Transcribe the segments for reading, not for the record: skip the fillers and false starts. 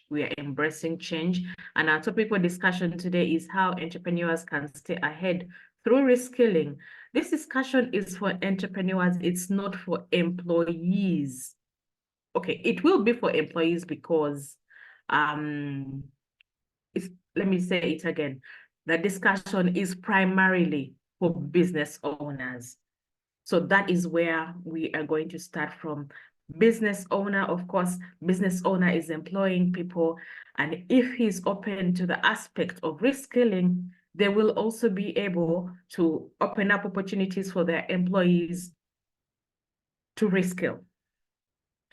We are embracing change. And our topic for discussion today is how entrepreneurs can stay ahead through reskilling. This discussion is for entrepreneurs. It's not for employees. Okay, it will be for employees because let me say it again. The discussion is primarily for business owners. So that is where we are going to start from. Business owner, of course, business owner is employing people. And if he's open to the aspect of reskilling, they will also be able to open up opportunities for their employees to reskill.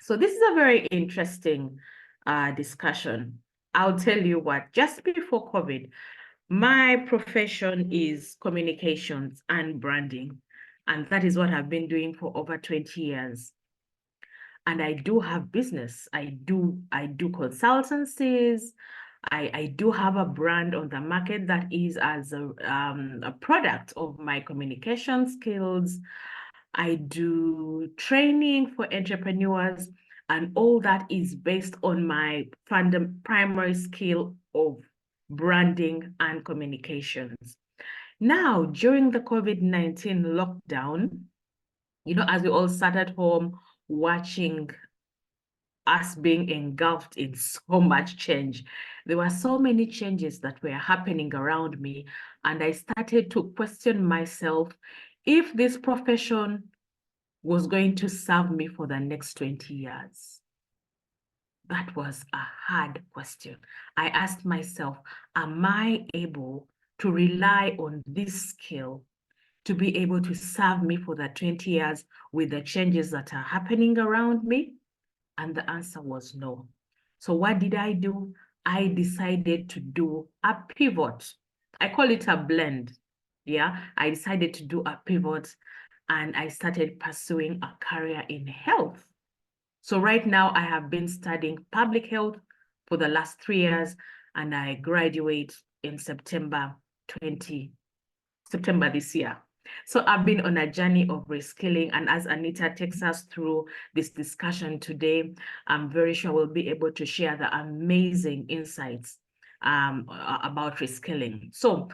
So this is a very interesting discussion. I'll tell you what, just before COVID, my profession is communications and branding. And that is what I've been doing for over 20 years. And I do have business. I do consultancies. I do have a brand on the market that is as a product of my communication skills. I do training for entrepreneurs, and all that is based on my primary skill of branding and communications. Now, during the COVID-19 lockdown, as we all sat at home watching us being engulfed in so much change, there were so many changes that were happening around me, and I started to question myself if this profession was going to serve me for the next 20 years. That was a hard question. I asked myself, am I able to rely on this skill to be able to serve me for the 20 years with the changes that are happening around me? And the answer was no. So what did I do? I decided to do a pivot. I call it a blend. Yeah, I decided to do a pivot, and I started pursuing a career in health. So right now I have been studying public health for the last 3 years, and I graduate in September this year. So I've been on a journey of reskilling, and as Anita takes us through this discussion today, I'm very sure we'll be able to share the amazing insights about reskilling. So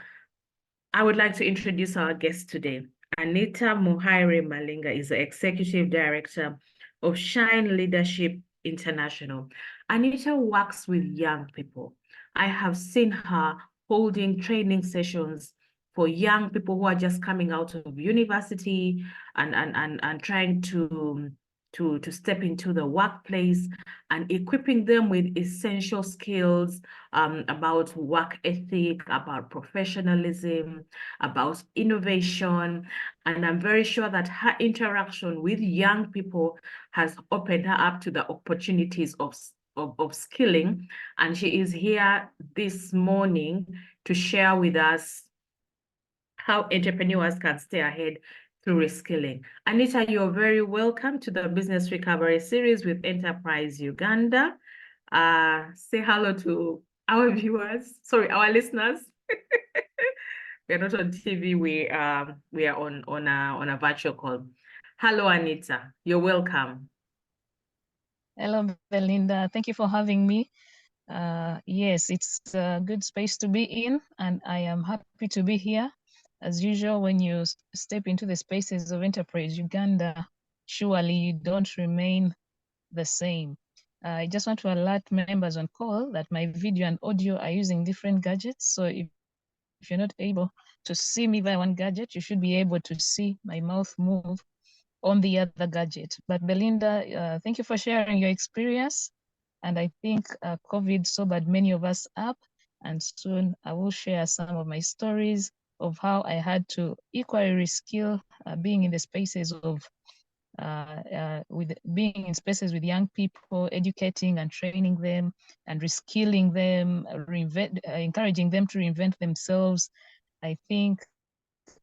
I would like to introduce our guest today. Anita Muhaire Malinga is the Executive Director of Shine Leadership International. Anita works with young people. I have seen her holding training sessions for young people who are just coming out of university and trying to step into the workplace, and equipping them with essential skills about work ethic, about professionalism, about innovation. And I'm very sure that her interaction with young people has opened her up to the opportunities of skilling. And she is here this morning to share with us how entrepreneurs can stay ahead through reskilling. Anita, you're very welcome to the Business Recovery Series with Enterprise Uganda. Say hello to our viewers, sorry, our listeners. We're not on TV, we are on a virtual call. Hello, Anita, you're welcome. Hello, Belinda. Thank you for having me. Yes, it's a good space to be in, and I am happy to be here. As usual, when you step into the spaces of Enterprise Uganda, surely you don't remain the same. I just want to alert members on call that my video and audio are using different gadgets. So if you're not able to see me via one gadget, you should be able to see my mouth move on the other gadget. But Belinda, thank you for sharing your experience. And I think COVID sobered many of us up. And soon I will share some of my stories of how I had to equally reskill being in the spaces of with being in spaces with young people, educating and training them and reskilling them, encouraging them to reinvent themselves. I think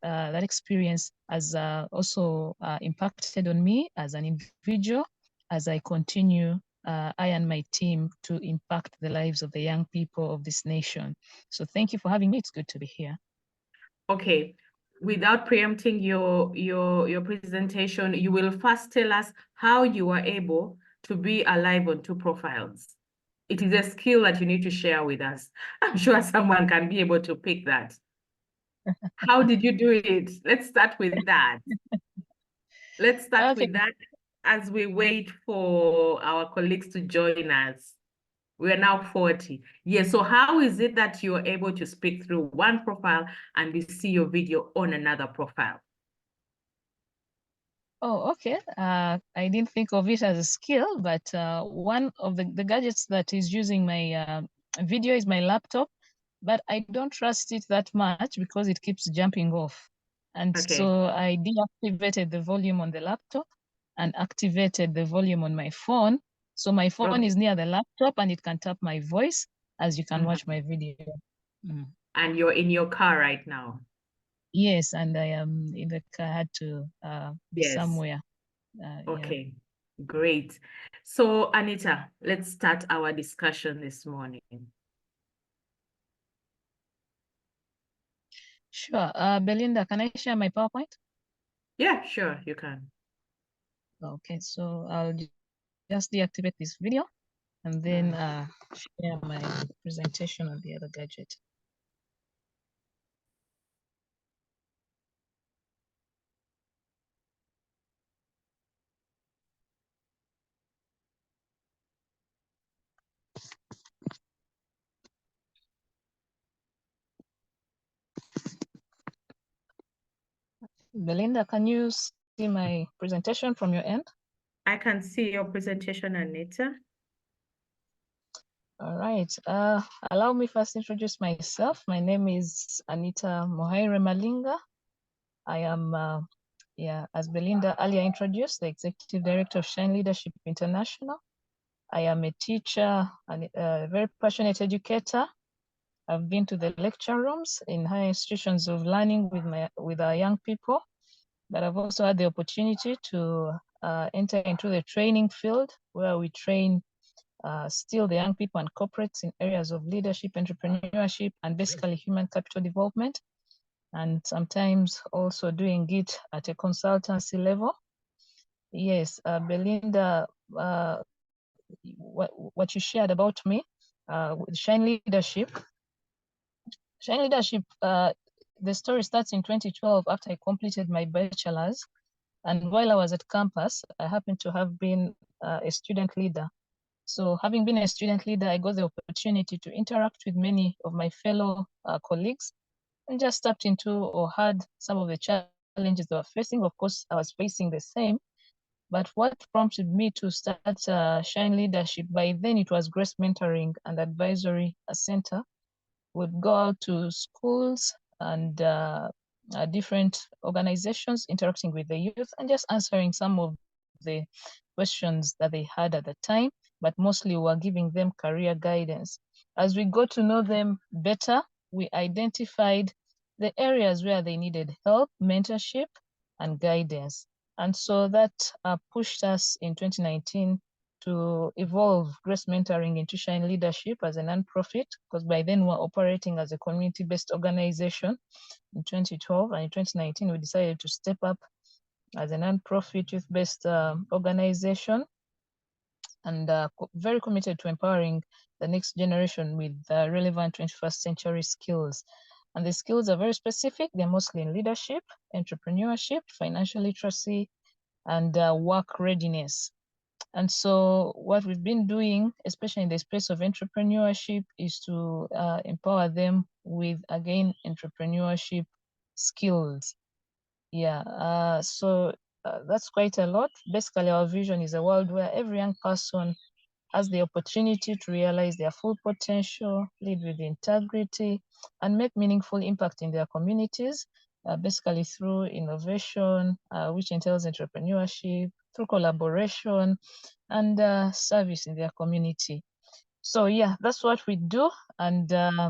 that experience has also impacted on me as an individual as I continue, I and my team, to impact the lives of the young people of this nation. So thank you for having me. It's good to be here. Okay, without preempting your presentation, you will first tell us how you were able to be alive on two profiles. It is a skill that you need to share with us. I'm sure someone can be able to pick that. How did you do it? Let's start with that. Let's start Okay. with that as we wait for our colleagues to join us. We are now 40. Yes, so how is it that you're able to speak through one profile and we see your video on another profile? Oh, okay. I didn't think of it as a skill, but one of the gadgets that is using my video is my laptop, but I don't trust it that much because it keeps jumping off. And Okay. so I deactivated the volume on the laptop and activated the volume on my phone. So my phone Okay. is near the laptop and it can tap my voice as you can watch Mhm. my video. Mm. And you're in your car right now. Yes, and I am in the car. I had to be Yes. somewhere. Yeah. Okay. Great. So, Anita, let's start our discussion this morning. Sure. Belinda, can I share my PowerPoint? Yeah, sure, you can. Okay, so I'll just deactivate this video and then share my presentation on the other gadget. Belinda, can you see my presentation from your end? I can see your presentation, Anita. All right. Allow me first introduce myself. My name is Anita Mohaire Malinga. I am, as Belinda earlier introduced, the Executive Director of Shine Leadership International. I am a teacher and a very passionate educator. I've been to the lecture rooms in higher institutions of learning with our young people, but I've also had the opportunity to enter into the training field where we train still the young people and corporates in areas of leadership, entrepreneurship, and basically human capital development, and sometimes also doing it at a consultancy level. Yes, Belinda, what you shared about me with Shine Leadership. Shine Leadership, the story starts in 2012 after I completed my bachelor's. And while I was at campus, I happened to have been a student leader. So having been a student leader, I got the opportunity to interact with many of my fellow colleagues and just tapped into or had some of the challenges they were facing. Of course, I was facing the same. But what prompted me to start Shine Leadership, by then it was Grace Mentoring and Advisory Center, would go out to schools and different organizations interacting with the youth and just answering some of the questions that they had at the time, but mostly we were giving them career guidance. As we got to know them better, we identified the areas where they needed help, mentorship, and guidance. And so that pushed us in 2019 to evolve Grace Mentoring into Shine Leadership as a nonprofit, because by then we're operating as a community-based organization in 2012. And in 2019, we decided to step up as a nonprofit youth-based organization and very committed to empowering the next generation with relevant 21st century skills. And the skills are very specific. They're mostly in leadership, entrepreneurship, financial literacy, and work readiness. And so what we've been doing, especially in the space of entrepreneurship, is to empower them with, again, entrepreneurship skills. Yeah, that's quite a lot. Basically, our vision is a world where every young person has the opportunity to realize their full potential, lead with integrity, and make meaningful impact in their communities, basically through innovation, which entails entrepreneurship, through collaboration, and service in their community. So yeah, that's what we do. And at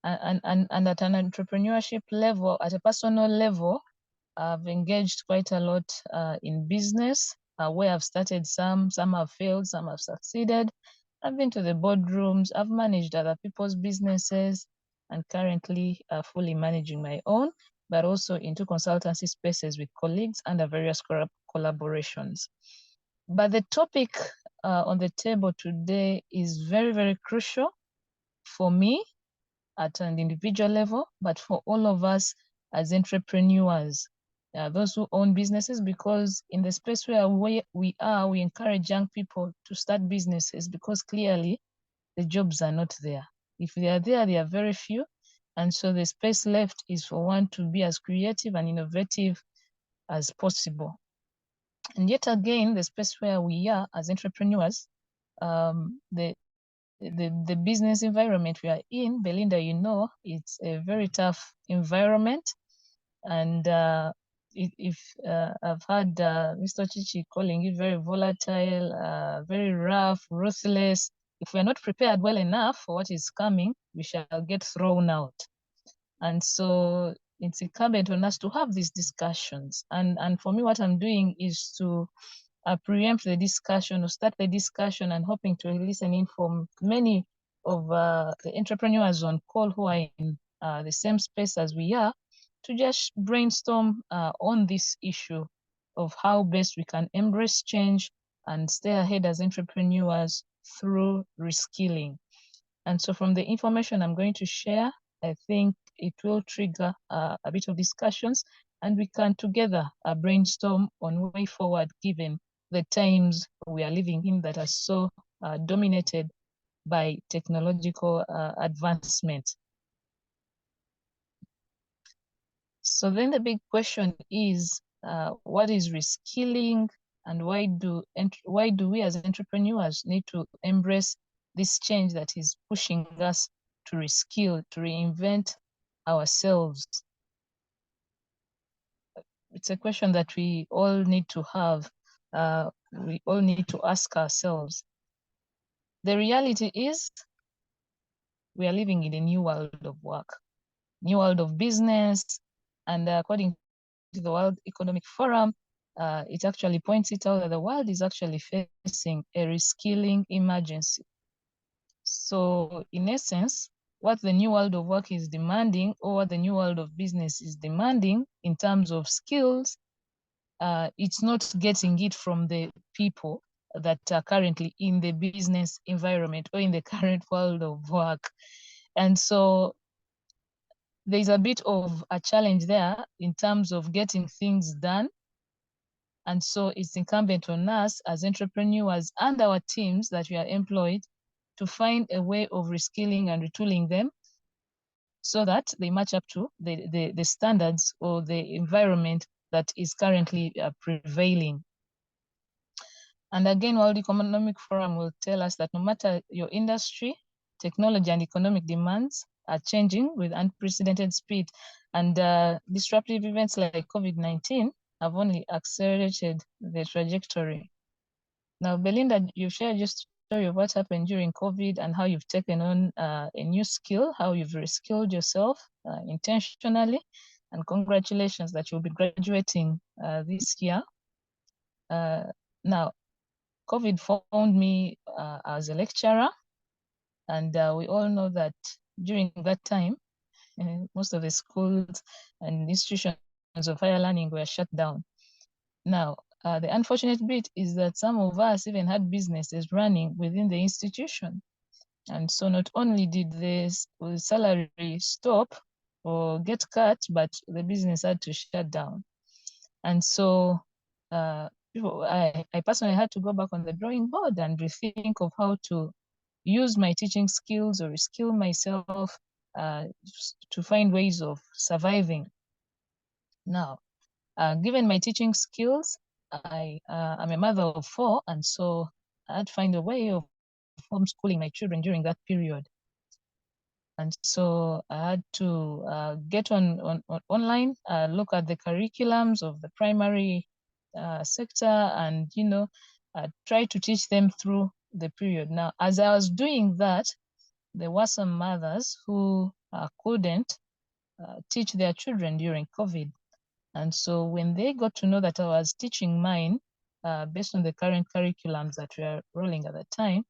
an entrepreneurship level, at a personal level, I've engaged quite a lot in business, where I've started some have failed, some have succeeded. I've been to the boardrooms, I've managed other people's businesses, and currently fully managing my own, but also into consultancy spaces with colleagues under various collaborations. But the topic on the table today is very, very crucial for me at an individual level, but for all of us as entrepreneurs, those who own businesses, because in the space where we encourage young people to start businesses because clearly the jobs are not there. If they are there, they are very few. And so the space left is for one to be as creative and innovative as possible. And yet again, the space where we are as entrepreneurs, the business environment we are in, Belinda, you know, it's a very tough environment. And I've heard Mr. Chichi calling it very volatile, very rough, ruthless. If we're not prepared well enough for what is coming, we shall get thrown out. And so it's incumbent on us to have these discussions. And for me, what I'm doing is to preempt the discussion or start the discussion and hoping to listen in from many of the entrepreneurs on call who are in the same space as we are, to just brainstorm on this issue of how best we can embrace change and stay ahead as entrepreneurs through reskilling. And so from the information I'm going to share, I think it will trigger a bit of discussions, and we can together brainstorm on way forward given the times we are living in that are so dominated by technological advancement. So then the big question is, what is reskilling, and why do we as entrepreneurs need to embrace this change that is pushing us to reskill, to reinvent ourselves? It's a question that we all need to have. We all need to ask ourselves. The reality is we are living in a new world of work, new world of business, and according to the World Economic Forum, it actually points it out that the world is actually facing a reskilling emergency. So in essence, what the new world of work is demanding, or what the new world of business is demanding in terms of skills, it's not getting it from the people that are currently in the business environment or in the current world of work. And so there's a bit of a challenge there in terms of getting things done. And so it's incumbent on us as entrepreneurs and our teams that we are employed to find a way of reskilling and retooling them so that they match up to the standards or the environment that is currently prevailing. And again, World Economic Forum will tell us that no matter your industry, technology and economic demands are changing with unprecedented speed, and disruptive events like COVID-19 have only accelerated the trajectory. Now, Belinda, you shared your story of what happened during COVID and how you've taken on a new skill, how you've reskilled yourself intentionally, and congratulations that you'll be graduating this year. Now, COVID found me as a lecturer, and we all know that during that time, most of the schools and institutions of higher learning were shut down. Now, the unfortunate bit is that some of us even had businesses running within the institution. And so not only did the salary stop or get cut, but the business had to shut down. And so I personally had to go back on the drawing board and rethink of how to use my teaching skills or reskill myself to find ways of surviving. Now, given my teaching skills, I'm a mother of 4, and so I had to find a way of homeschooling my children during that period. And so I had to get on online, look at the curriculums of the primary sector, and try to teach them through the period. Now, as I was doing that, there were some mothers who couldn't teach their children during COVID. And so when they got to know that I was teaching mine based on the current curriculums that we are rolling at the time,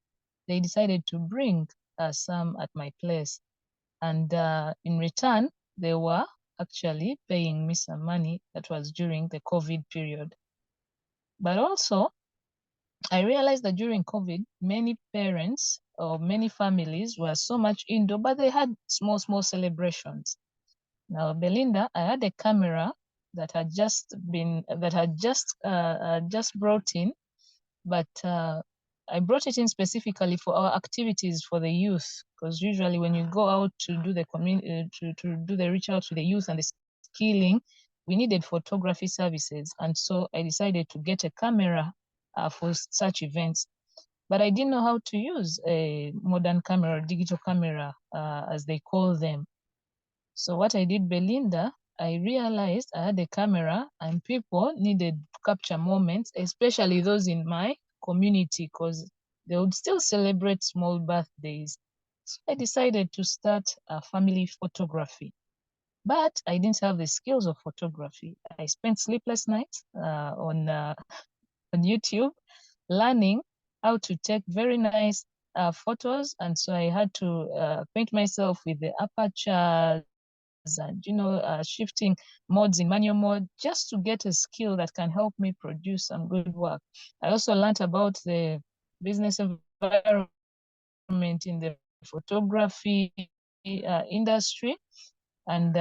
they decided to bring some at my place. And in return, they were actually paying me some money that was during the COVID period. But also, I realized that during COVID, many parents or many families were so much indoor, but they had small celebrations. Now, Belinda, I had a camera that had just brought in, but I brought it in specifically for our activities for the youth, because usually when you go out to do the to do the reach out to the youth and the skilling, we needed photography services, and so I decided to get a camera for such events. But I didn't know how to use a modern camera, digital camera, as they call them. So what I did, Belinda, I realized I had a camera and people needed to capture moments, especially those in my community, because they would still celebrate small birthdays. So I decided to start a family photography. But I didn't have the skills of photography. I spent sleepless nights on YouTube learning how to take very nice photos. And so I had to paint myself with the apertures and shifting modes in manual mode just to get a skill that can help me produce some good work. I also learned about the business environment in the photography industry, and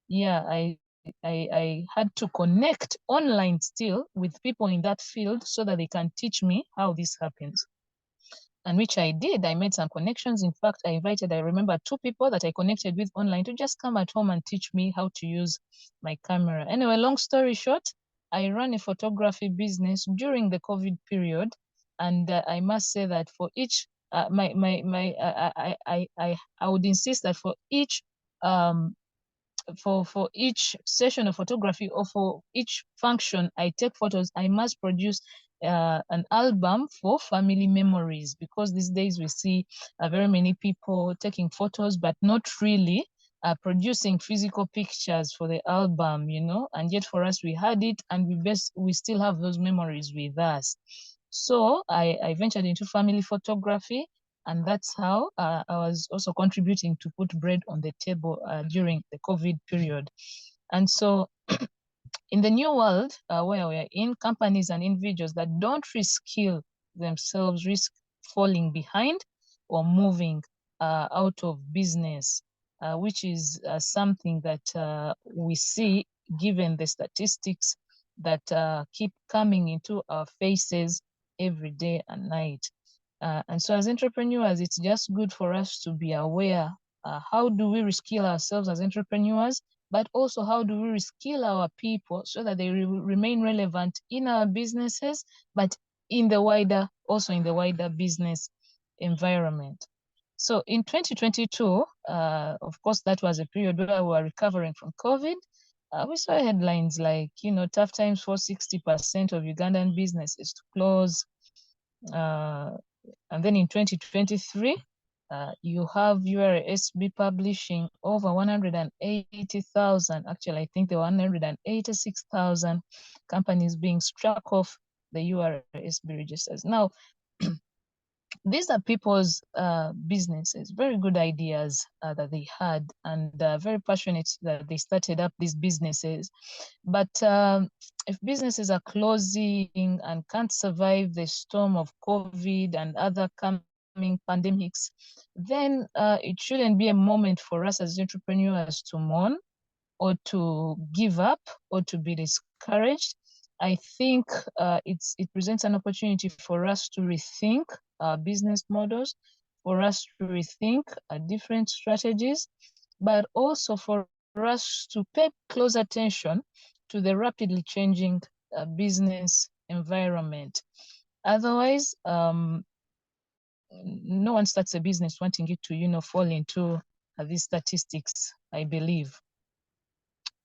yeah, I had to connect online still with people in that field so that they can teach me how this happens, and which I did. I made some connections. In fact, I remember 2 people that I connected with online to just come at home and teach me how to use my camera. Anyway, long story short, I ran a photography business during the COVID period. And I must say that for each, I would insist that um, for each session of photography or for each function I take photos, I must produce an album for family memories, because these days we see very many people taking photos but not really producing physical pictures for the album, and yet for us we had it, and we still have those memories with us. So I ventured into family photography, and that's how I was also contributing to put bread on the table during the COVID period. And so in the new world where we are in, companies and individuals that don't reskill themselves risk falling behind or moving out of business, which is something that we see given the statistics that keep coming into our faces every day and night. And so as entrepreneurs, it's just good for us to be aware, how do we reskill ourselves as entrepreneurs, but also how do we reskill our people so that they remain relevant in our businesses, but also in the wider business environment. So in 2022, of course, that was a period where we were recovering from COVID. We saw headlines like, tough times for 60% of Ugandan businesses to close. And then in 2023, you have URSB publishing over 180,000, actually, I think there were 186,000 companies being struck off the URSB registers. Now, these are people's businesses, very good ideas that they had, and very passionate that they started up these businesses. But if businesses are closing and can't survive the storm of COVID and other coming pandemics, then it shouldn't be a moment for us as entrepreneurs to mourn or to give up or to be discouraged. I think it presents an opportunity for us to rethink our business models, for us to rethink different strategies, but also for us to pay close attention to the rapidly changing business environment. Otherwise, no one starts a business wanting it to, fall into these statistics, I believe.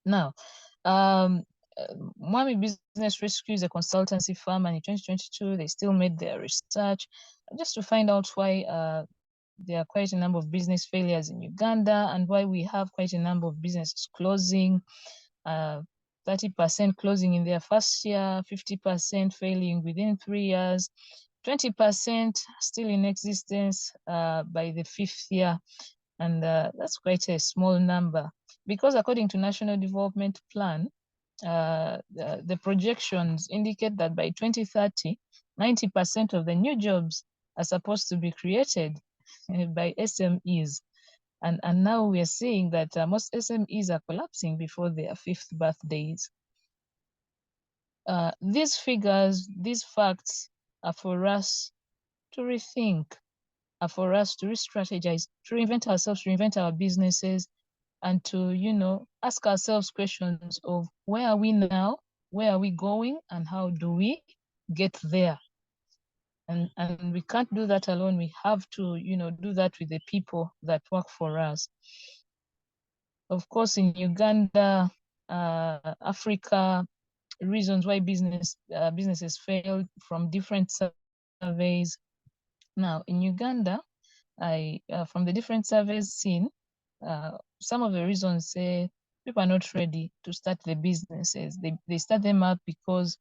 Now, Mwami Business Rescue is a consultancy firm, and in 2022, they still made their research just to find out why there are quite a number of business failures in Uganda and why we have quite a number of businesses closing, 30% closing in their first year, 50% failing within 3 years, 20% still in existence by the 5th year. And that's quite a small number, because according to National Development Plan, the projections indicate that by 2030, 90% of the new jobs are supposed to be created by SMEs. And now we are seeing that most SMEs are collapsing before their 5th birthdays. These figures, these facts are for us to rethink, are for us to re-strategize, to reinvent ourselves, to reinvent our businesses, and to, you know, ask ourselves questions of where are we now, where are we going, and how do we get there? And we can't do that alone. We have to, you know, do that with the people that work for us. Of course, in Uganda, Africa, reasons why businesses fail from different surveys. Now, in Uganda, from the different surveys seen, some of the reasons say people are not ready to start the businesses. They start them up because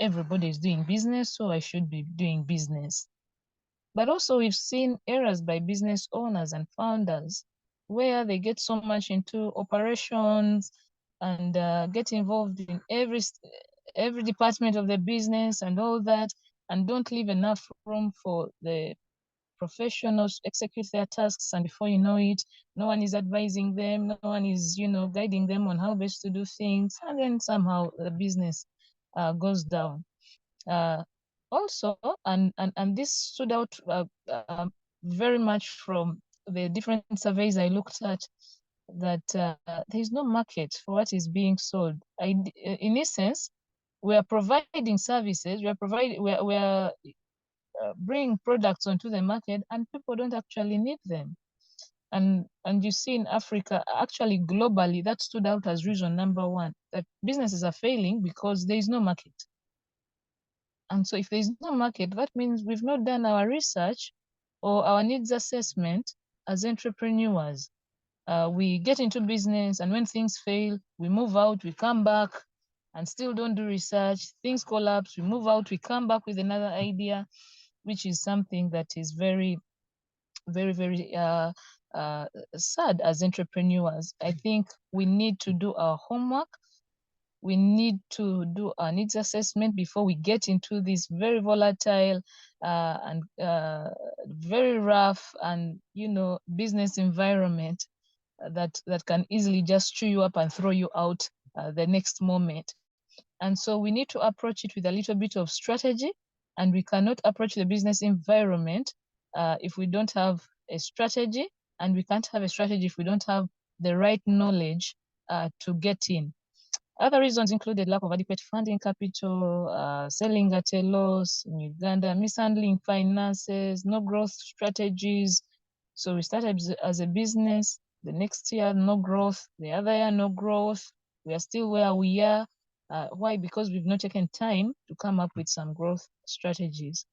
everybody is doing business, so I should be doing business. But also we've seen errors by business owners and founders where they get so much into operations and get involved in every department of the business and all that, and don't leave enough room for the professionals to execute their tasks. And before you know it, no one is advising them, no one is, you know, guiding them on how best to do things, and then somehow the business goes down. Also, and this stood out very much from the different surveys I looked at, that there is no market for what is being sold. In essence, we are providing services, we are bringing products onto the market, and people don't actually need them. And you see in Africa, actually globally, that stood out as reason number one, that businesses are failing because there is no market. And so if there is no market, that means we've not done our research or our needs assessment as entrepreneurs. We get into business, and when things fail, we move out, we come back and still don't do research. Things collapse, we move out, we come back with another idea, which is something that is very, very, very sad as entrepreneurs. I think we need to do our homework. We need to do our needs assessment before we get into this very volatile and very rough and, you know, business environment that can easily just chew you up and throw you out the next moment. And so we need to approach it with a little bit of strategy, and we cannot approach the business environment if we don't have a strategy, and we can't have a strategy if we don't have the right knowledge to get in. Other reasons included lack of adequate funding capital, selling at a loss in Uganda, mishandling finances, no growth strategies. So we started as a business, the next year, no growth, the other year, no growth. We are still where we are. Why? Because we've not taken time to come up with some growth strategies.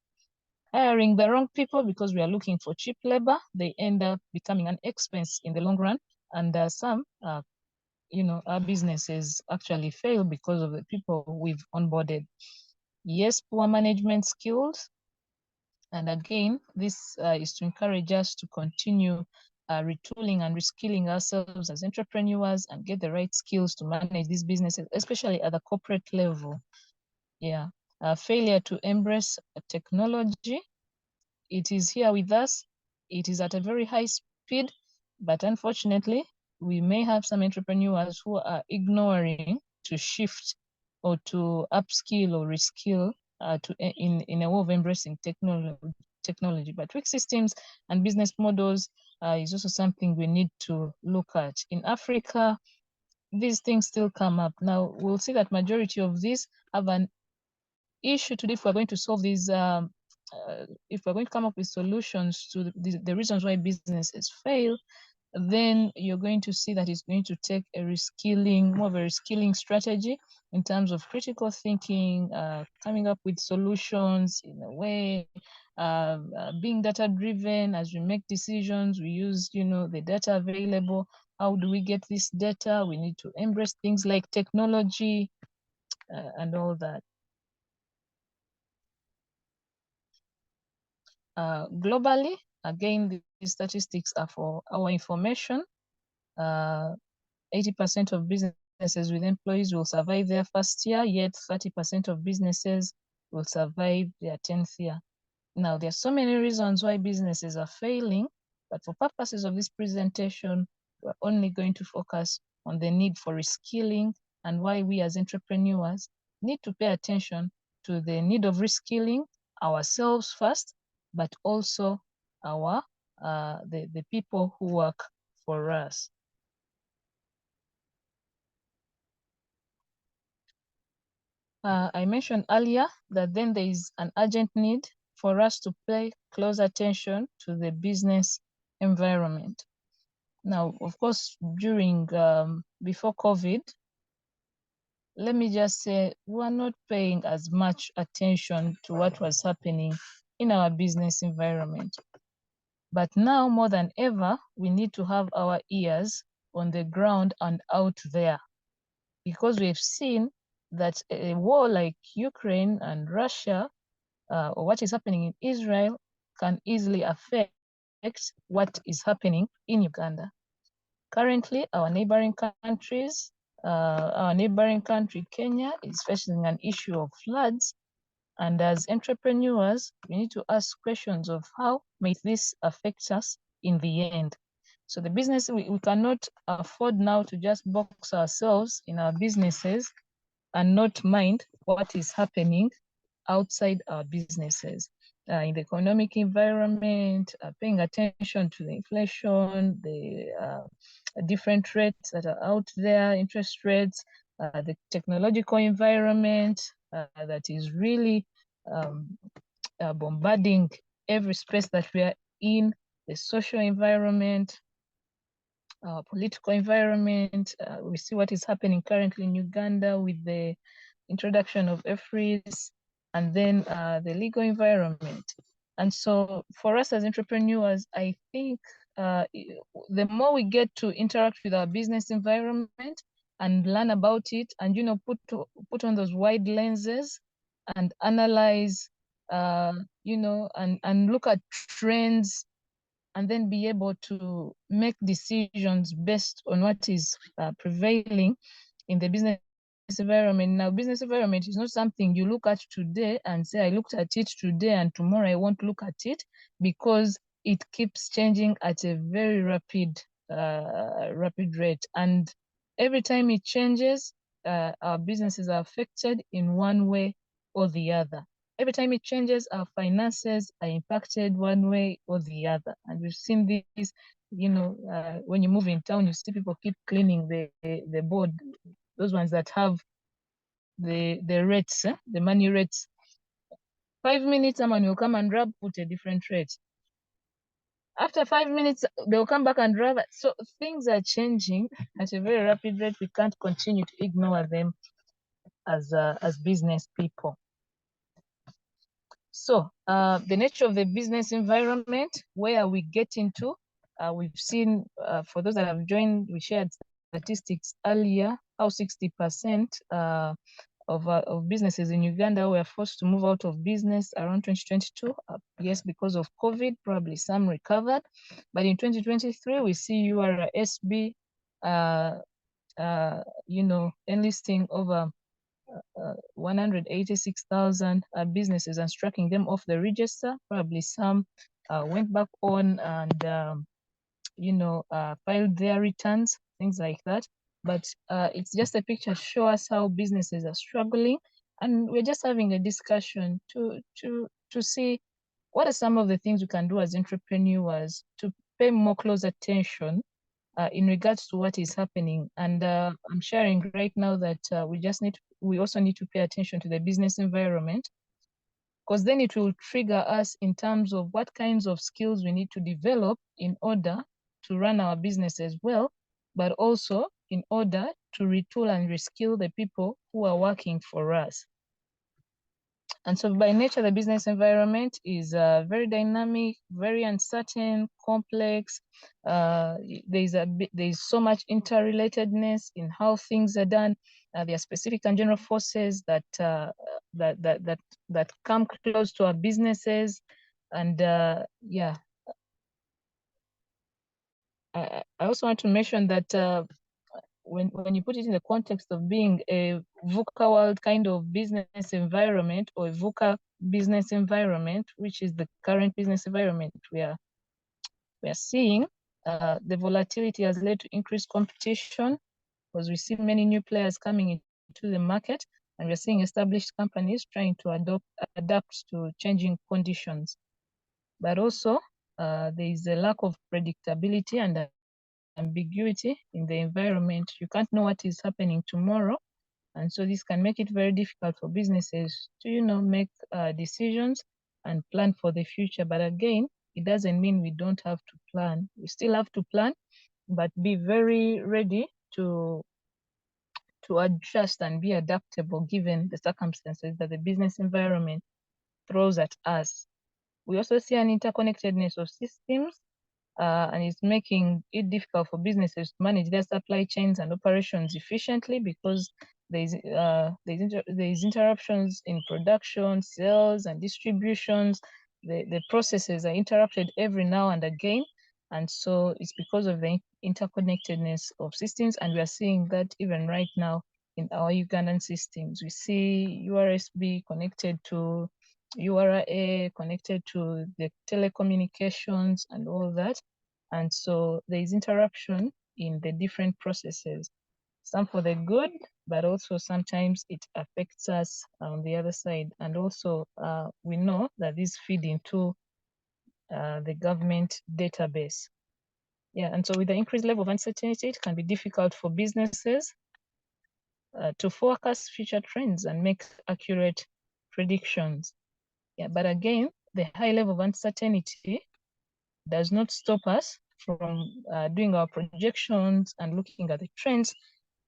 Hiring the wrong people because we are looking for cheap labor, they end up becoming an expense in the long run. And some you know, our businesses actually fail because of the people we've onboarded. Yes, poor management skills. And again, this is to encourage us to continue retooling and reskilling ourselves as entrepreneurs and get the right skills to manage these businesses, especially at the corporate level. Yeah, failure to embrace technology. It is here with us. It is at a very high speed, but unfortunately, we may have some entrepreneurs who are ignoring to shift or to upskill or reskill in a way of embracing technology. But weak systems and business models is also something we need to look at. In Africa, these things still come up. Now, we'll see that majority of these have an issue today if we're going to solve these, if we're going to come up with solutions to the reasons why businesses fail, then you're going to see that it's going to take a reskilling, more of a reskilling strategy in terms of critical thinking, coming up with solutions in a way, being data driven as we make decisions. We use, you know, the data available. How do we get this data? We need to embrace things like technology and all that. Globally, again, these statistics are for our information. 80% of businesses with employees will survive their first year, yet 30% of businesses will survive their 10th year. Now, there are so many reasons why businesses are failing, but for purposes of this presentation, we're only going to focus on the need for reskilling and why we as entrepreneurs need to pay attention to the need of reskilling ourselves first, but also our the people who work for us. I mentioned earlier that then there is an urgent need for us to pay close attention to the business environment. Now, of course, during before COVID, let me just say we were not paying as much attention to what was happening in our business environment. But now more than ever, we need to have our ears on the ground and out there, because we've seen that a war like Ukraine and Russia, or what is happening in Israel, can easily affect what is happening in Uganda. Currently, our neighboring country, Kenya, is facing an issue of floods. And as entrepreneurs, we need to ask questions of how may this affect us in the end. So the business, we cannot afford now to just box ourselves in our businesses and not mind what is happening outside our businesses. In the economic environment, paying attention to the inflation, the different rates that are out there, interest rates, the technological environment that is really bombarding every space that we are in, the social environment, political environment. We see what is happening currently in Uganda with the introduction of EFRIs, and then the legal environment. And so for us as entrepreneurs, I think the more we get to interact with our business environment and learn about it, and put on those wide lenses and analyze, and look at trends, and then be able to make decisions based on what is prevailing in the business environment. Now, business environment is not something you look at today and say, I looked at it today and tomorrow I won't look at it, because it keeps changing at a very rapid rate. And every time it changes, our businesses are affected in one way or the other. Every time it changes, our finances are impacted one way or the other. And we've seen this, when you move in town, you see people keep cleaning the board, those ones that have the rates, the money rates. 5 minutes, someone will come and put a different rate. After 5 minutes, they'll come back and grab it. So things are changing at a very rapid rate. We can't continue to ignore them as business people. So the nature of the business environment, where are we getting to? We've seen, for those that have joined, we shared statistics earlier, how 60% of businesses in Uganda were forced to move out of business around 2022. Yes, because of COVID, probably some recovered. But in 2023, we see URSB, enlisting over 186,000 businesses and striking them off the register. Probably some went back on and filed their returns, things like that. But it's just a picture to show us how businesses are struggling, and we're just having a discussion to see what are some of the things we can do as entrepreneurs to pay more close attention in regards to what is happening. And I'm sharing right now that we also need to pay attention to the business environment, because then it will trigger us in terms of what kinds of skills we need to develop in order to run our businesses well, but also in order to retool and reskill the people who are working for us. And so by nature, the business environment is very dynamic, very uncertain, complex. There's so much interrelatedness in how things are done. There are specific and general forces that come close to our businesses. And I also want to mention that when you put it in the context of being a VUCA world kind of business environment, or a VUCA business environment, which is the current business environment we are seeing, the volatility has led to increased competition, because we see many new players coming into the market, and we're seeing established companies trying to adapt to changing conditions. But also, there is a lack of predictability and ambiguity in the environment. You can't know what is happening tomorrow. And so this can make it very difficult for businesses to, make decisions and plan for the future. But again, it doesn't mean we don't have to plan. We still have to plan, but be very ready to adjust and be adaptable given the circumstances that the business environment throws at us. We also see an interconnectedness of systems, and it's making it difficult for businesses to manage their supply chains and operations efficiently, because there's interruptions in production, sales, and distributions. The processes are interrupted every now and again. And so it's because of the interconnectedness of systems. And we are seeing that even right now in our Ugandan systems. We see URSB connected to URA, connected to the telecommunications and all that. And so there is interruption in the different processes, some for the good, but also sometimes it affects us on the other side. And also we know that this feed into the government database. Yeah, and so with the increased level of uncertainty, it can be difficult for businesses to forecast future trends and make accurate predictions. Yeah, but again, the high level of uncertainty does not stop us from doing our projections and looking at the trends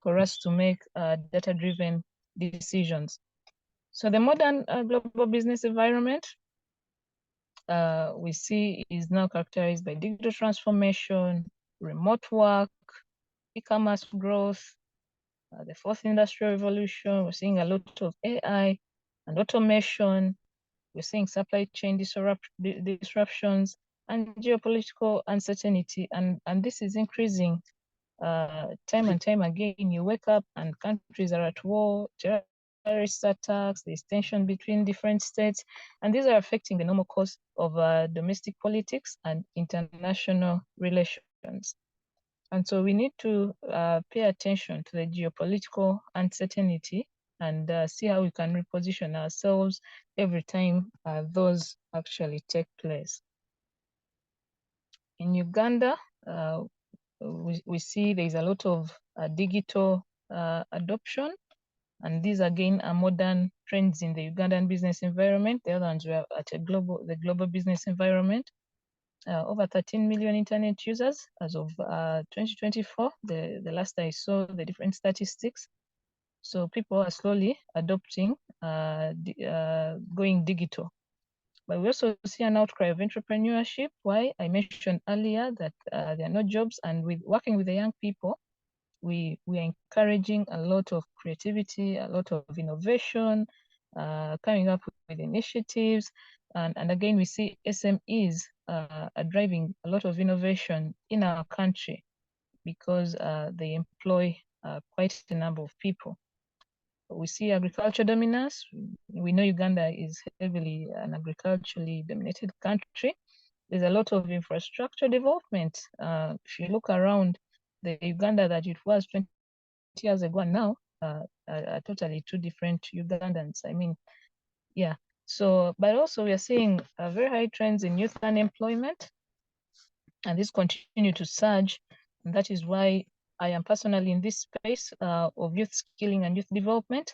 for us to make data-driven decisions. So the modern global business environment we see is now characterized by digital transformation, remote work, e-commerce growth, the fourth industrial revolution. We're seeing a lot of AI and automation. We're seeing supply chain disruptions and geopolitical uncertainty. And this is increasing time and time again. You wake up and countries are at war, terrorist attacks, there's tension between different states, and these are affecting the normal course of domestic politics and international relations. And so we need to pay attention to the geopolitical uncertainty and see how we can reposition ourselves every time those actually take place. In Uganda, we see there's a lot of digital adoption, and these again are modern trends in the Ugandan business environment. The other ones were at the global business environment. Over 13 million internet users as of 2024, the last I saw the different statistics. So people are slowly adopting, going digital. But we also see an outcry of entrepreneurship. Why? I mentioned earlier that there are no jobs, and with working with the young people, we are encouraging a lot of creativity, a lot of innovation, coming up with initiatives. And again, we see SMEs are driving a lot of innovation in our country because they employ quite a number of people. We see agriculture dominance. We know Uganda is heavily an agriculturally dominated country. There's a lot of infrastructure development. If you look around the Uganda that it was 20 years ago and now, are totally two different Ugandans. I mean, yeah. So, but also we are seeing very high trends in youth unemployment, and this continue to surge. And that is why I am personally in this space of youth skilling and youth development.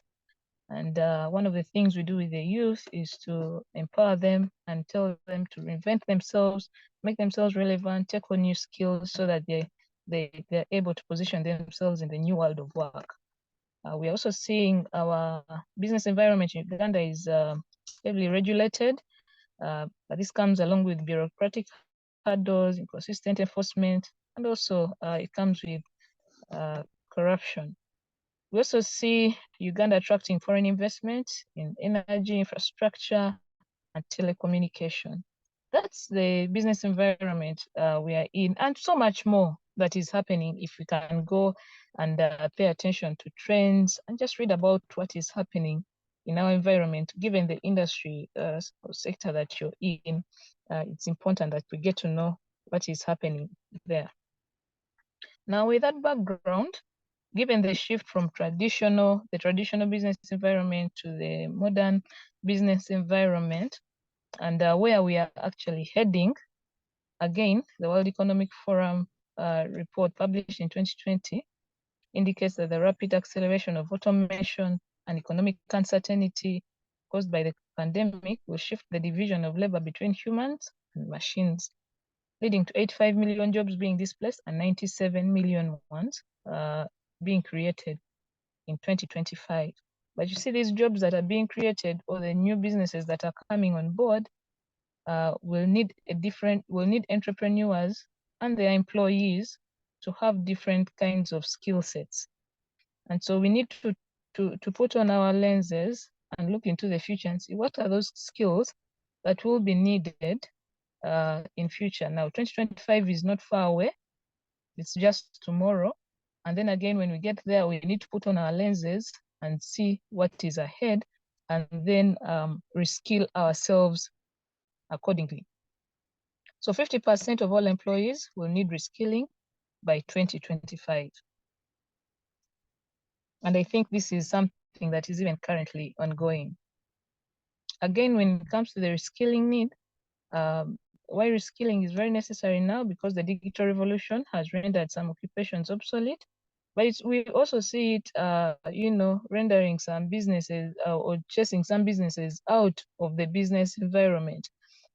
And one of the things we do with the youth is to empower them and tell them to reinvent themselves, make themselves relevant, take on new skills so that they're able to position themselves in the new world of work. We're also seeing our business environment in Uganda is heavily regulated, but this comes along with bureaucratic hurdles, inconsistent enforcement, and also it comes with corruption. We also see Uganda attracting foreign investment in energy, infrastructure, and telecommunication. That's the business environment we are in, and so much more. that is happening, if we can go and pay attention to trends and just read about what is happening in our environment, given the industry or sector that you're in, it's important that we get to know what is happening there. Now, with that background, given the shift from the traditional business environment to the modern business environment, and where we are actually heading, again, the World Economic Forum report published in 2020 indicates that the rapid acceleration of automation and economic uncertainty caused by the pandemic will shift the division of labor between humans and machines, leading to 85 million jobs being displaced and 97 million ones being created in 2025. But you see, these jobs that are being created or the new businesses that are coming on board will need entrepreneurs and their employees to have different kinds of skill sets. And so we need to put on our lenses and look into the future and see what are those skills that will be needed in future. Now, 2025 is not far away. It's just tomorrow. And then again, when we get there, we need to put on our lenses and see what is ahead, and then reskill ourselves accordingly. So 50% of all employees will need reskilling by 2025. And I think this is something that is even currently ongoing. Again, when it comes to the reskilling need, why reskilling is very necessary now, because the digital revolution has rendered some occupations obsolete, but we also see it, rendering some businesses or chasing some businesses out of the business environment.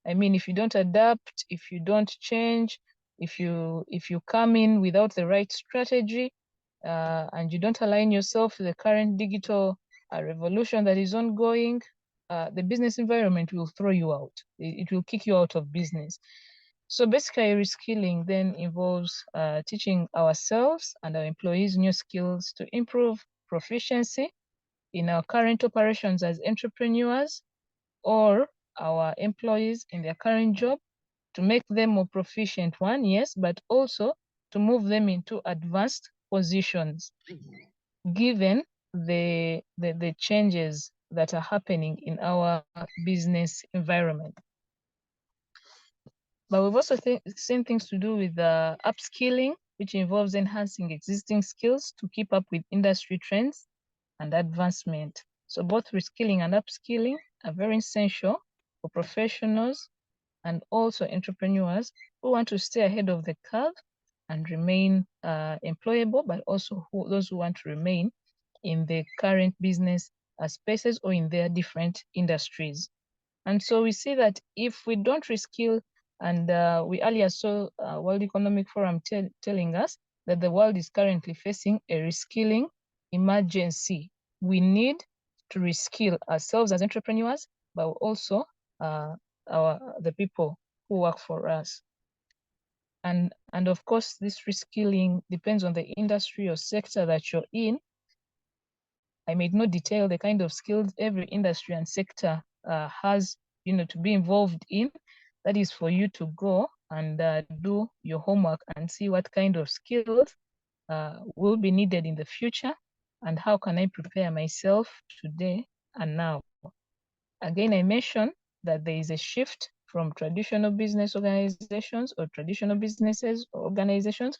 I mean, if you don't adapt, if you don't change, if you come in without the right strategy, and you don't align yourself to the current digital revolution that is ongoing, the business environment will throw you out. It will kick you out of business. So basically, reskilling then involves teaching ourselves and our employees new skills to improve proficiency in our current operations as entrepreneurs, or our employees in their current job, to make them more proficient, one, yes, but also to move them into advanced positions, given the changes that are happening in our business environment. But we've also seen things to do with upskilling, which involves enhancing existing skills to keep up with industry trends and advancement. So both reskilling and upskilling are very essential for professionals and also entrepreneurs who want to stay ahead of the curve and remain employable, but also those who want to remain in the current business spaces or in their different industries. And so we see that if we don't reskill, and we earlier saw World Economic Forum telling us that the world is currently facing a reskilling emergency. We need to reskill ourselves as entrepreneurs, but also the people who work for us. And of course, this reskilling depends on the industry or sector that you're in. I may not detail the kind of skills every industry and sector has, to be involved in. That is for you to go and do your homework and see what kind of skills will be needed in the future, and how can I prepare myself today and now. Again, I mentioned that there is a shift from traditional business organizations or traditional businesses or organizations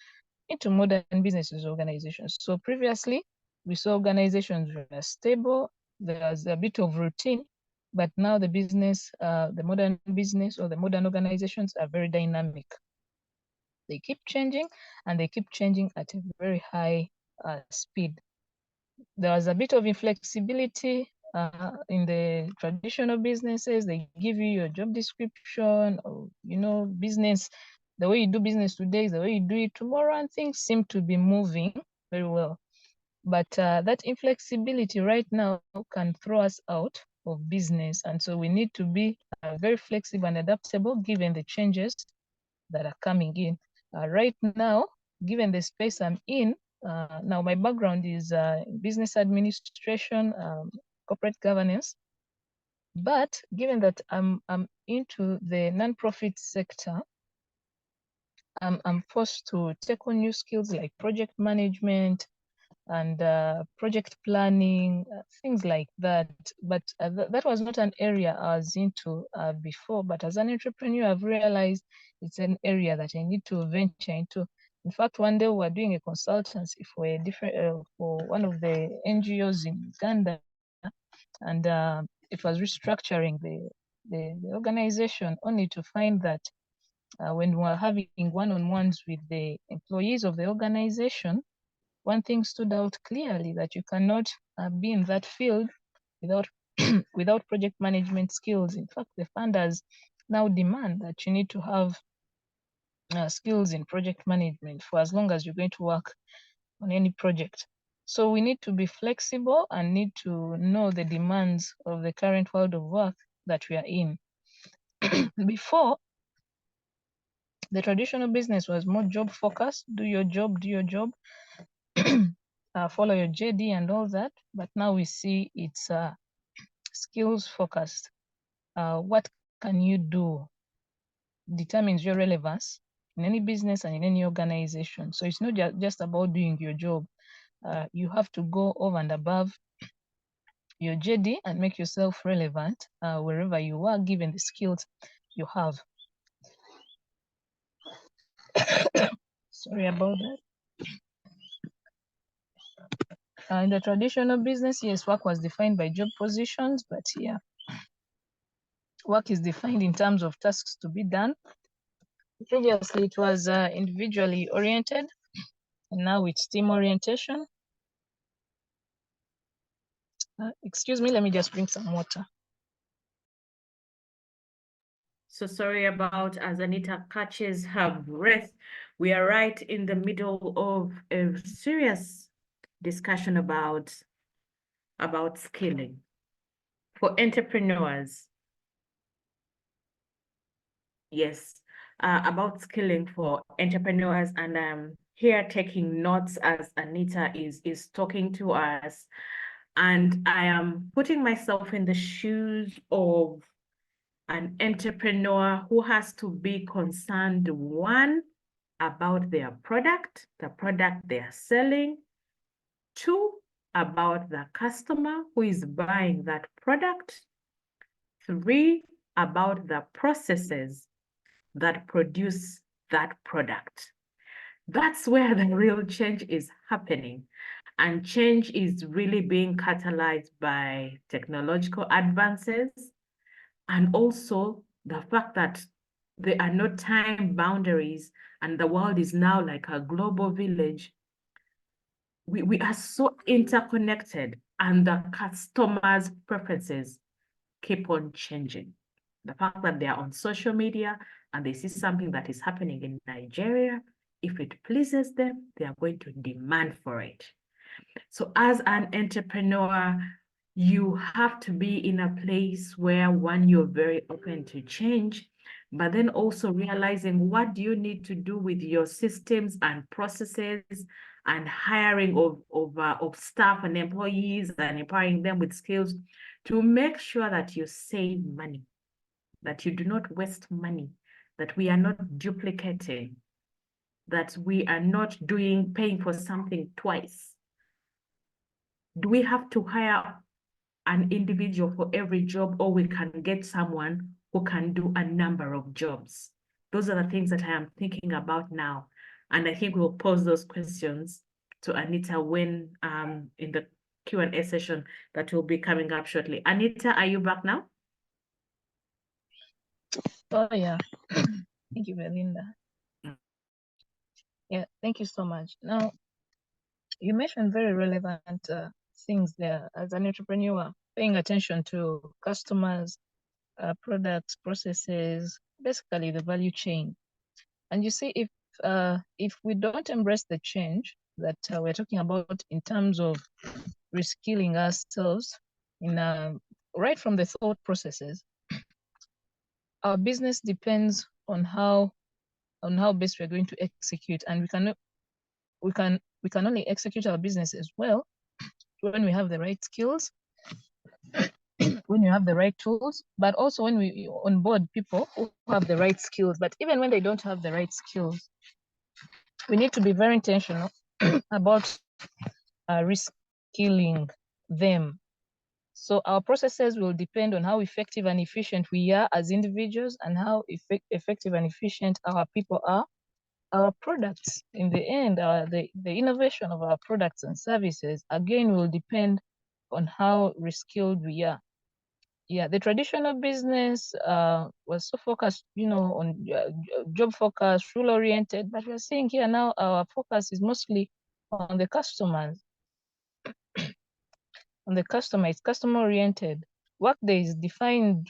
into modern businesses organizations. So previously, we saw organizations were stable, there was a bit of routine, but now the modern business or the modern organizations are very dynamic. They keep changing, and they keep changing at a very high speed. There was a bit of inflexibility in the traditional businesses. They give you your job description, or, business. The way you do business today is the way you do it tomorrow, and things seem to be moving very well. But that inflexibility right now can throw us out of business. And so we need to be very flexible and adaptable given the changes that are coming in. Right now, given the space I'm in, now my background is business administration, corporate governance. But given that I'm into the nonprofit sector, I'm forced to take on new skills like project management and project planning, things like that. But that was not an area I was into before. But as an entrepreneur, I've realized it's an area that I need to venture into. In fact, one day we were doing a consultancy for a different for one of the NGOs in Uganda, and it was restructuring the organization, only to find that when we were having one-on-ones with the employees of the organization, one thing stood out clearly, that you cannot be in that field without without project management skills. In fact, the funders now demand that you need to have skills in project management for as long as you're going to work on any project. So we need to be flexible and need to know the demands of the current world of work that we are in. Before, the traditional business was more job focused, do your job, follow your JD and all that. But now we see it's skills focused. What can you do determines your relevance in any business and in any organization. So it's not just about doing your job. You have to go over and above your JD and make yourself relevant wherever you are, given the skills you have. Sorry about that. In the traditional business, yes, work was defined by job positions, but yeah, work is defined in terms of tasks to be done. Previously, it was individually oriented, and now it's team orientation. Excuse me, let me just drink some water. So sorry about as Anita catches her breath. We are right in the middle of a serious discussion about skilling for entrepreneurs. Yes, about skilling for entrepreneurs, and I'm here taking notes as Anita is talking to us, and I am putting myself in the shoes of an entrepreneur who has to be concerned, one, about their product, the product they are selling, two, about the customer who is buying that product, three, about the processes that produce that product. That's where the real change is happening. And change is really being catalyzed by technological advances, and also the fact that there are no time boundaries and the world is now like a global village. We are so interconnected, and the customers' preferences keep on changing. The fact that they are on social media and they see something that is happening in Nigeria, if it pleases them, they are going to demand for it. So as an entrepreneur, you have to be in a place where, one, you're very open to change, but then also realizing what do you need to do with your systems and processes and hiring of staff and employees and empowering them with skills to make sure that you save money, that you do not waste money, that we are not duplicating, that we are not paying for something twice. Do we have to hire an individual for every job, or we can get someone who can do a number of jobs? Those are the things that I am thinking about now. And I think we'll pose those questions to Anita when in the Q&A session that will be coming up shortly. Anita, are you back now? Oh yeah, thank you, Belinda. Yeah, thank you so much. Now, you mentioned very relevant things there. As an entrepreneur, paying attention to customers, products, processes, basically the value chain. And you see, if we don't embrace the change that we're talking about in terms of reskilling ourselves in right from the thought processes, our business depends on how best we're going to execute, and we can only execute our business as well when we have the right skills, when you have the right tools, but also when we onboard people who have the right skills. But even when they don't have the right skills, we need to be very intentional about reskilling them. So our processes will depend on how effective and efficient we are as individuals and how effective and efficient our people are. Our products, in the end, the innovation of our products and services, again, will depend on how reskilled we are. Yeah, the traditional business was so focused, on job focused, rule oriented, but we're seeing here now our focus is mostly on the customers. On the customer, it's customer oriented. Workday is defined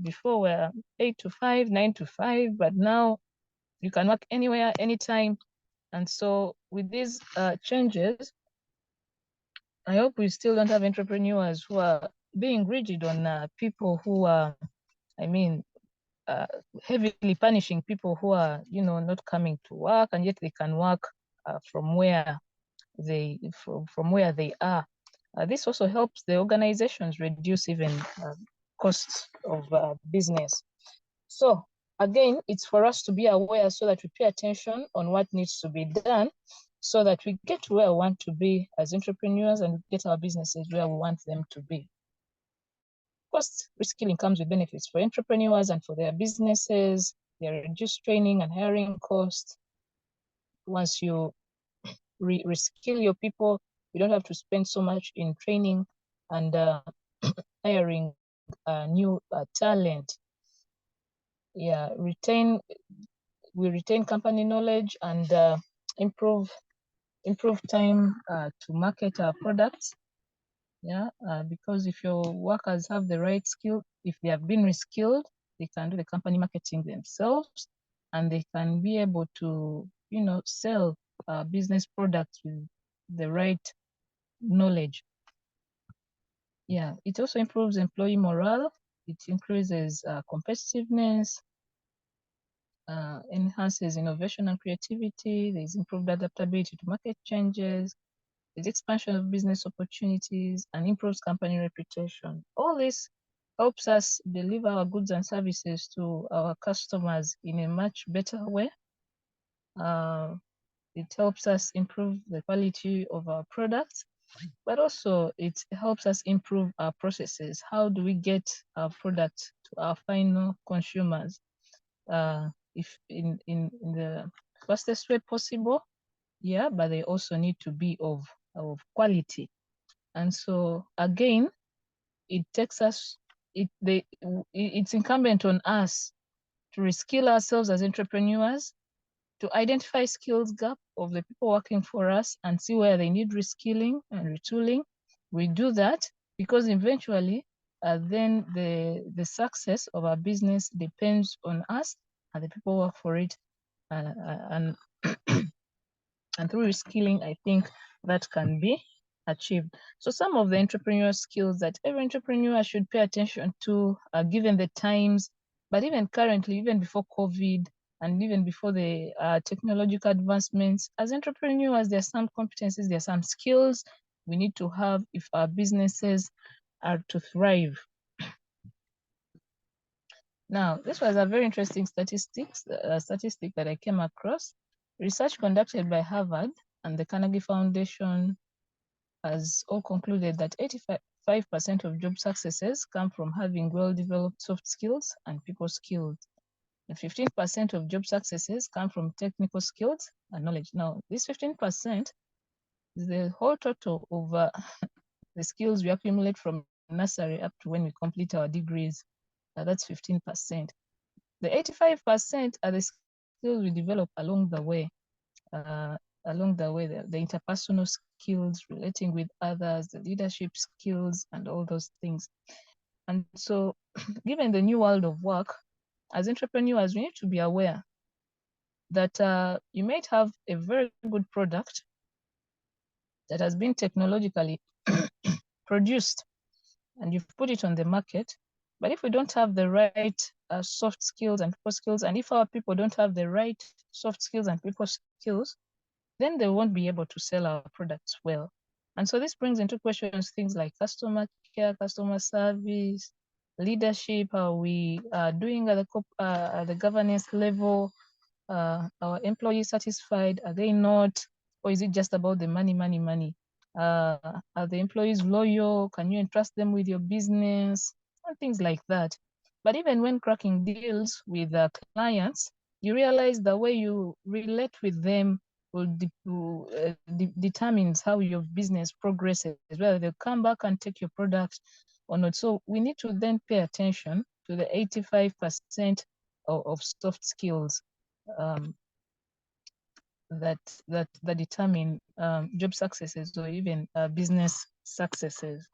before were 8 to 5, 9 to 5, but now you can work anywhere, anytime. And so with these changes, I hope we still don't have entrepreneurs who are being rigid on people who are, I mean, heavily punishing people who are, not coming to work, and yet they can work from where they are. This also helps the organizations reduce even costs of business. So again, it's for us to be aware so that we pay attention on what needs to be done so that we get to where we want to be as entrepreneurs and get our businesses where we want them to be. Of course, reskilling comes with benefits for entrepreneurs and for their businesses. They reduce training and hiring costs. Once you reskill your people, you don't have to spend so much in training and hiring new talent. Yeah, we retain company knowledge and improve time to market our products. Yeah, because if your workers have the right skill, if they have been reskilled, they can do the company marketing themselves, and they can be able to, sell business products with the right knowledge. Yeah, it also improves employee morale. It increases competitiveness, enhances innovation and creativity. There's improved adaptability to market changes. There's expansion of business opportunities and improves company reputation. All this helps us deliver our goods and services to our customers in a much better way. It helps us improve the quality of our products, but also it helps us improve our processes. How do we get our product to our final consumers? If in the fastest way possible, yeah, but they also need to be of quality. And so again, it takes us, it's incumbent on us to reskill ourselves as entrepreneurs, to identify skills gap of the people working for us and see where they need reskilling and retooling. We do that because eventually then the success of our business depends on us and the people work for it. And through reskilling, I think that can be achieved. So some of the entrepreneurial skills that every entrepreneur should pay attention to, given the times, but even currently, even before COVID, and even before the technological advancements, as entrepreneurs, there are some competencies, there are some skills we need to have if our businesses are to thrive. Now, this was a very interesting statistic that I came across. Research conducted by Harvard and the Carnegie Foundation has all concluded that 85% of job successes come from having well-developed soft skills and people skills. And 15% of job successes come from technical skills and knowledge. Now, this 15% is the whole total of the skills we accumulate from nursery up to when we complete our degrees. That's 15%. The 85% are the skills we develop along the way. The interpersonal skills, relating with others, the leadership skills, and all those things. And so, given the new world of work, as entrepreneurs, we need to be aware that you might have a very good product that has been technologically produced and you've put it on the market. But if we don't have the right soft skills and people skills, and if our people don't have the right soft skills and people skills, then they won't be able to sell our products well. And so this brings into questions things like customer care, customer service, leadership? How are we doing at the governance level? Our employees satisfied? Are they not? Or is it just about the money, money, money? Are the employees loyal? Can you entrust them with your business? And things like that. But even when cracking deals with clients, you realize the way you relate with them will determines how your business progresses, whether they'll come back and take your product or not. So we need to then pay attention to the 85% of soft skills um, that determine job successes or even business successes.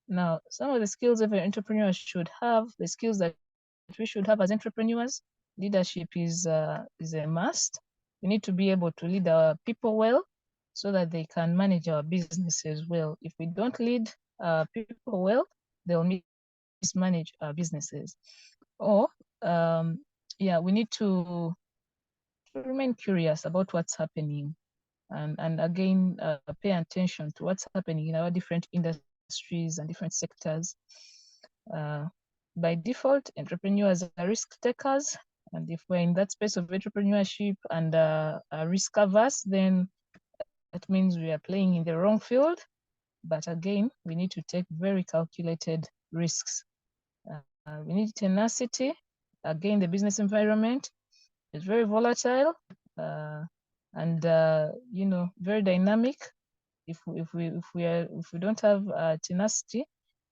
Now, some of the skills every entrepreneur should have, the skills that we should have as entrepreneurs, leadership is a must. We need to be able to lead our people well so that they can manage our businesses well. If we don't lead people well, they'll mismanage our businesses. Or, yeah, we need to remain curious about what's happening and again pay attention to what's happening in our different industries and different sectors. By default, entrepreneurs are risk takers, and if we're in that space of entrepreneurship and are risk averse, then that means we are playing in the wrong field. But again, we need to take very calculated risks. We need tenacity. Again, the business environment is very volatile and you know, very dynamic. If we don't have tenacity,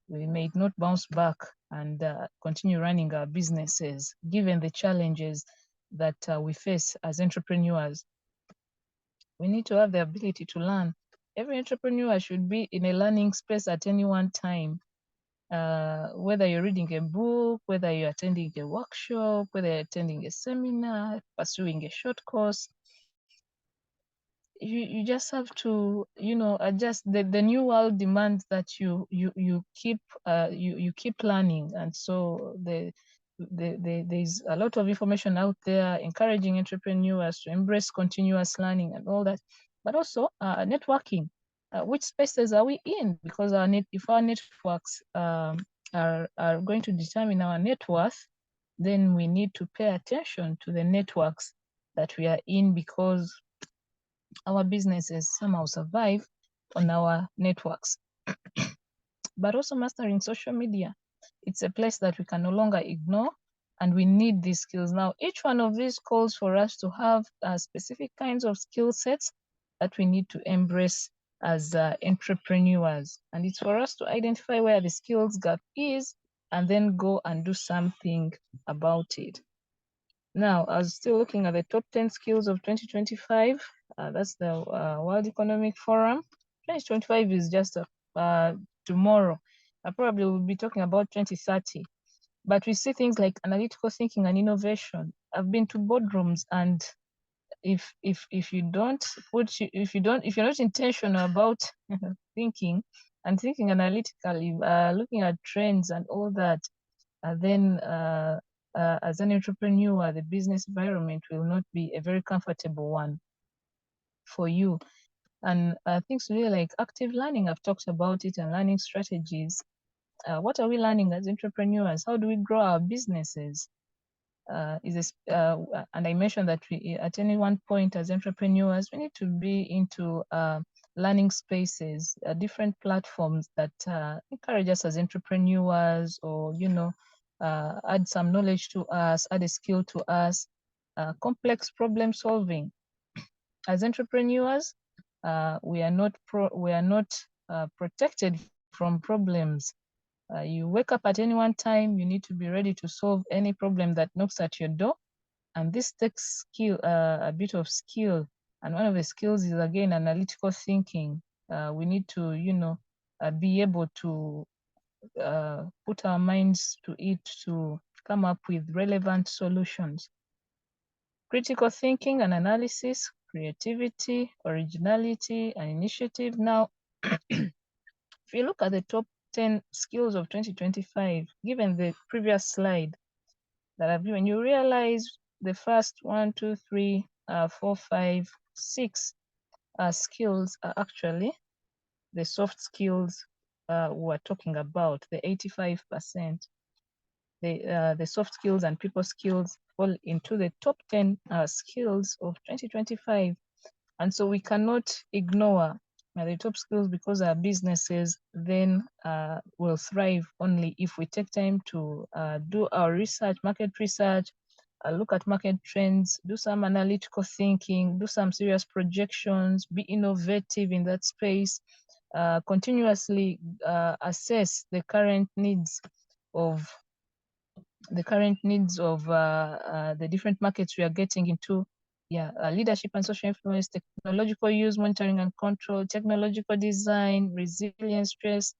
we may not bounce back and continue running our businesses given the challenges that we face as entrepreneurs. We need to have the ability to learn. Every entrepreneur should be in a learning space at any one time. Whether you're reading a book, whether you're attending a workshop, whether you're attending a seminar, pursuing a short course, you just have to, you know, adjust. The new world demands that you keep you keep learning, and so there's a lot of information out there encouraging entrepreneurs to embrace continuous learning and all that, but also networking. Which spaces are we in? Because if our networks are going to determine our net worth, then we need to pay attention to the networks that we are in, because our businesses somehow survive on our networks. But also mastering social media. It's a place that we can no longer ignore, and we need these skills. Now, each one of these calls for us to have specific kinds of skill sets that we need to embrace as entrepreneurs. And it's for us to identify where the skills gap is and then go and do something about it. Now, I was still looking at the top 10 skills of 2025. That's the World Economic Forum. 2025 is just tomorrow. I probably will be talking about 2030. But we see things like analytical thinking and innovation. I've been to boardrooms, and if you're not intentional about thinking analytically, looking at trends and all that, then as an entrepreneur, the business environment will not be a very comfortable one for you. And things really like active learning, I've talked about it, and learning strategies. What are we learning as entrepreneurs? How do we grow our businesses? And I mentioned that we, at any one point as entrepreneurs, we need to be into learning spaces, different platforms that encourage us as entrepreneurs, or, you know, add some knowledge to us, add a skill to us. Complex problem solving. As entrepreneurs, we are not protected from problems. You wake up at any one time, you need to be ready to solve any problem that knocks at your door. And this takes skill, a bit of skill. And one of the skills is, again, analytical thinking. We need to, you know, be able to put our minds to it to come up with relevant solutions. Critical thinking and analysis, creativity, originality, and initiative. Now, if you look at the top 10 skills of 2025, given the previous slide that I've given, you realize the first 1, 2, 3, 4, 5, 6 skills are actually the soft skills we're talking about, the 85%. The soft skills and people skills fall into the top 10 skills of 2025. And so we cannot ignore the top skills, because our businesses then will thrive only if we take time to do our research, market research, look at market trends, do some analytical thinking, do some serious projections, be innovative in that space, continuously assess the current needs of the different markets we are getting into. Yeah, leadership and social influence, technological use, monitoring and control, technological design, resilience, stress,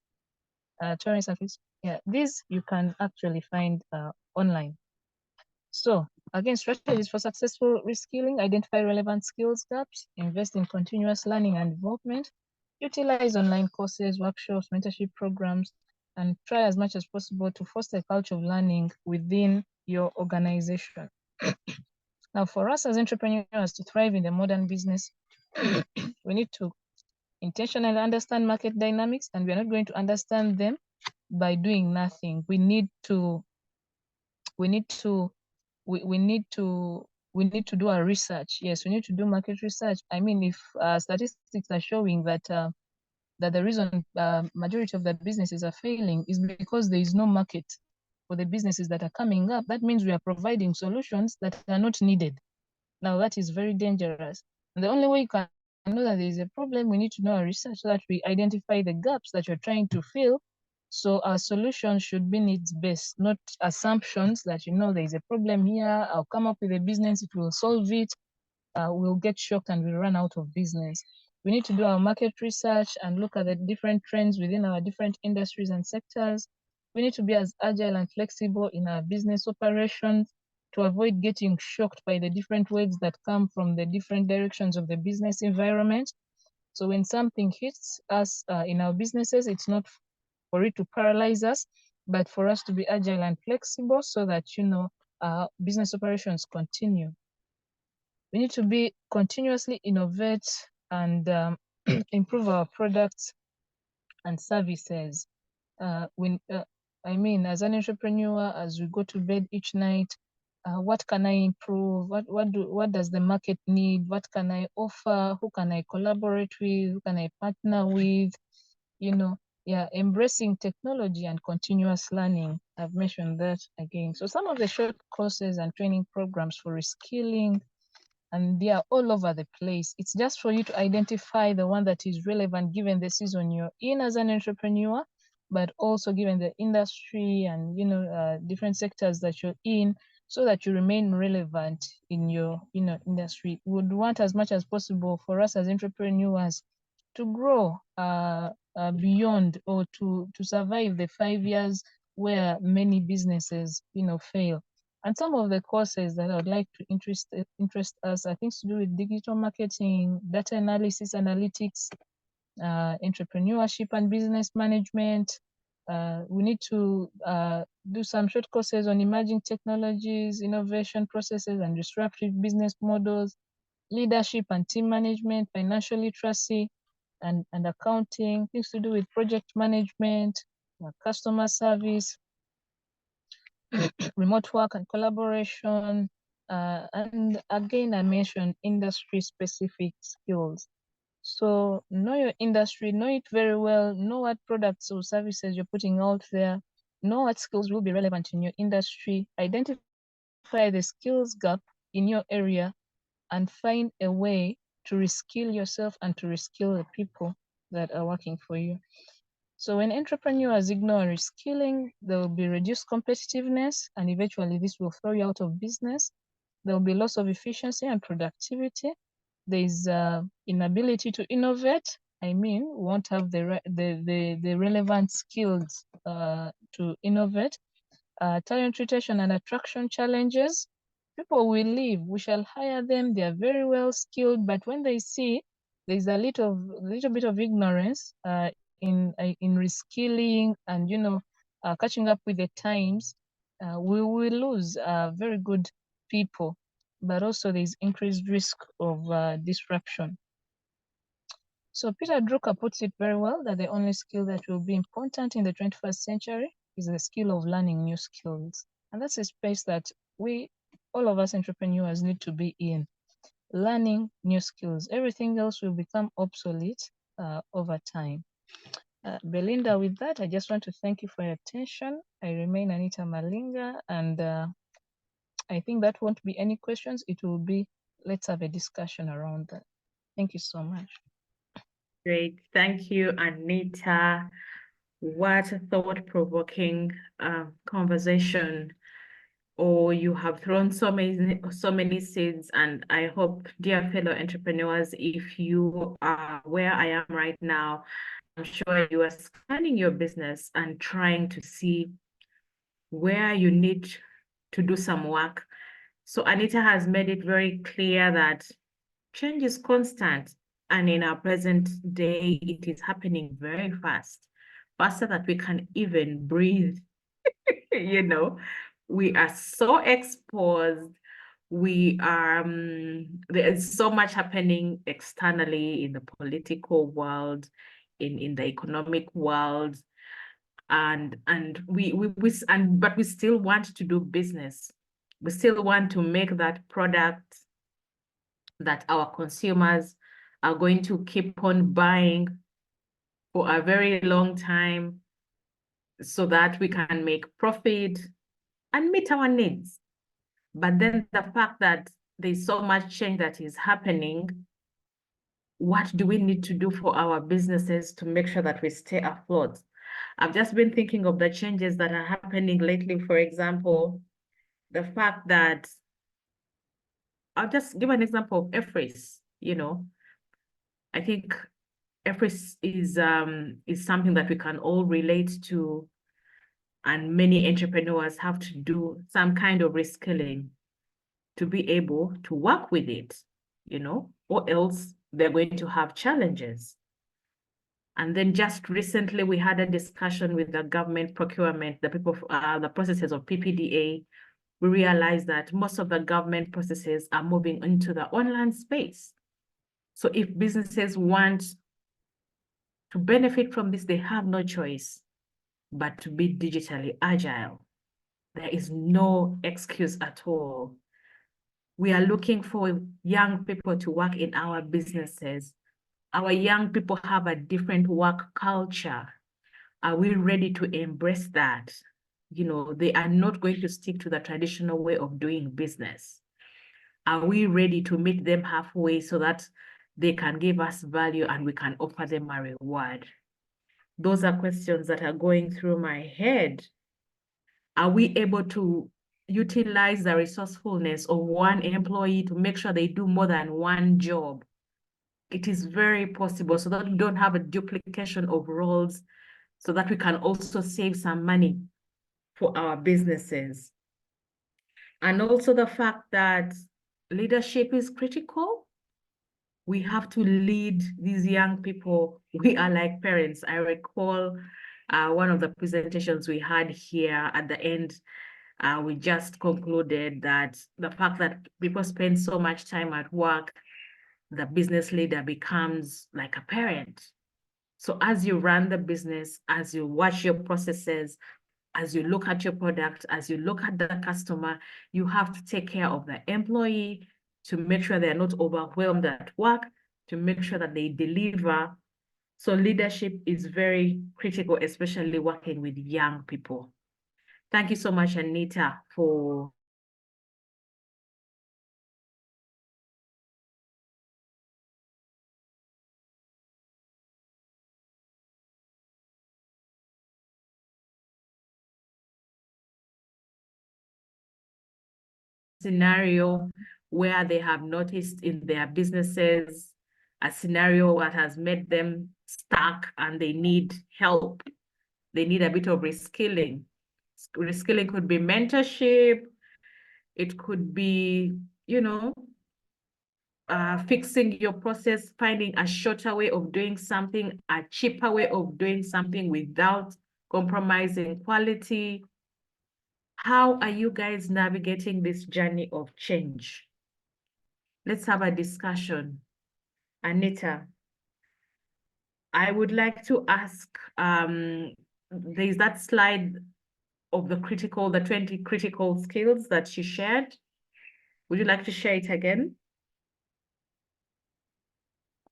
tolerance and fix. Yeah, these you can actually find online. So again, strategies for successful reskilling: identify relevant skills gaps, invest in continuous learning and development, utilize online courses, workshops, mentorship programs, and try as much as possible to foster a culture of learning within your organization. Now, for us as entrepreneurs to thrive in the modern business, we need to intentionally understand market dynamics, and we're not going to understand them by doing nothing. We need to do our research. Yes, we need to do market research. I mean, if statistics are showing that the reason majority of the businesses are failing is because there is no market for the businesses that are coming up, that means we are providing solutions that are not needed. Now, that is very dangerous. And the only way you can know that there is a problem, we need to know our research so that we identify the gaps that you're trying to fill. So our solution should be needs-based, not assumptions that, there is a problem here, I'll come up with a business, it will solve it. We'll get shocked and we'll run out of business. We need to do our market research and look at the different trends within our different industries and sectors. We need to be as agile and flexible in our business operations to avoid getting shocked by the different waves that come from the different directions of the business environment. So when something hits us in our businesses, it's not for it to paralyze us, but for us to be agile and flexible so that, business operations continue. We need to be continuously innovate and improve our products and services. I mean, as an entrepreneur, as we go to bed each night, what can I improve? What does the market need? What can I offer? Who can I collaborate with? Who can I partner with? Embracing technology and continuous learning. I've mentioned that again. So some of the short courses and training programs for reskilling, and they are all over the place. It's just for you to identify the one that is relevant given the season you're in as an entrepreneur, but also given the industry and different sectors that you're in, so that you remain relevant in your industry. We would want as much as possible for us as entrepreneurs to grow beyond, or to survive the 5 years where many businesses fail. And some of the courses that I would like to interest us are things to do with digital marketing, data analysis, analytics, entrepreneurship and business management. We need to do some short courses on emerging technologies, innovation processes and disruptive business models, leadership and team management, financial literacy and accounting, things to do with project management, customer service, remote work and collaboration. And again, I mentioned industry-specific skills. So know your industry, know it very well, know what products or services you're putting out there, know what skills will be relevant in your industry, identify the skills gap in your area, and find a way to reskill yourself and to reskill the people that are working for you. So when entrepreneurs ignore reskilling, there will be reduced competitiveness, and eventually this will throw you out of business. There will be loss of efficiency and productivity. There is inability to innovate. I mean, we won't have the relevant skills to innovate. Talent retention and attraction challenges. People will leave. We shall hire them. They are very well skilled, but when they see there's a little bit of ignorance in reskilling and catching up with the times, we will lose very good people, but also there's increased risk of disruption. So Peter Drucker puts it very well that the only skill that will be important in the 21st century is the skill of learning new skills. And that's a space that all of us entrepreneurs need to be in, learning new skills. Everything else will become obsolete over time. Belinda, with that, I just want to thank you for your attention. I remain Anita Malinga, and I think that won't be any questions. It will be, let's have a discussion around that. Thank you so much. Great. Thank you, Anita. What a thought-provoking conversation. Or you have thrown so many seeds, and I hope, dear fellow entrepreneurs, if you are where I am right now, I'm sure you are scanning your business and trying to see where you need to do some work. So Anita has made it very clear that change is constant, and in our present day, it is happening very fast, faster than we can even breathe. You know, we are so exposed. We are, there's so much happening externally in the political world, in the economic world, and but we still want to do business. We still want to make that product that our consumers are going to keep on buying for a very long time, so that we can make profit and meet our needs. But then the fact that there's so much change that is happening, what do we need to do for our businesses to make sure that we stay afloat? I've just been thinking of the changes that are happening lately. For example, the fact that, I'll just give an example of EFRIS. I think EFRIS is something that we can all relate to, and many entrepreneurs have to do some kind of reskilling to be able to work with it, or else they're going to have challenges. And then just recently, we had a discussion with the government procurement, the processes of PPDA. We realized that most of the government processes are moving into the online space. So if businesses want to benefit from this, they have no choice but to be digitally agile. There is no excuse at all. We are looking for young people to work in our businesses. Our young people have a different work culture. Are we ready to embrace that? They are not going to stick to the traditional way of doing business. Are we ready to meet them halfway so that they can give us value and we can offer them a reward? Those are questions that are going through my head. Are we able to utilize the resourcefulness of one employee to make sure they do more than one job? It is very possible, so that we don't have a duplication of roles, so that we can also save some money for our businesses. And also the fact that leadership is critical. We have to lead these young people. We are like parents. I recall one of the presentations we had here at the end. We just concluded that the fact that people spend so much time at work, the business leader becomes like a parent. So as you run the business, as you watch your processes, as you look at your product, as you look at the customer, you have to take care of the employee to make sure they're not overwhelmed at work, to make sure that they deliver. So leadership is very critical, especially working with young people. Thank you so much, Anita, for scenario where they have noticed in their businesses a scenario that has made them stuck and they need help. They need a bit of reskilling. Reskilling could be mentorship. It could be, fixing your process, finding a shorter way of doing something, a cheaper way of doing something without compromising quality. How are you guys navigating this journey of change? Let's have a discussion. Anita. I would like to ask, there's that slide of the 20 critical skills that she shared. Would you like to share it again?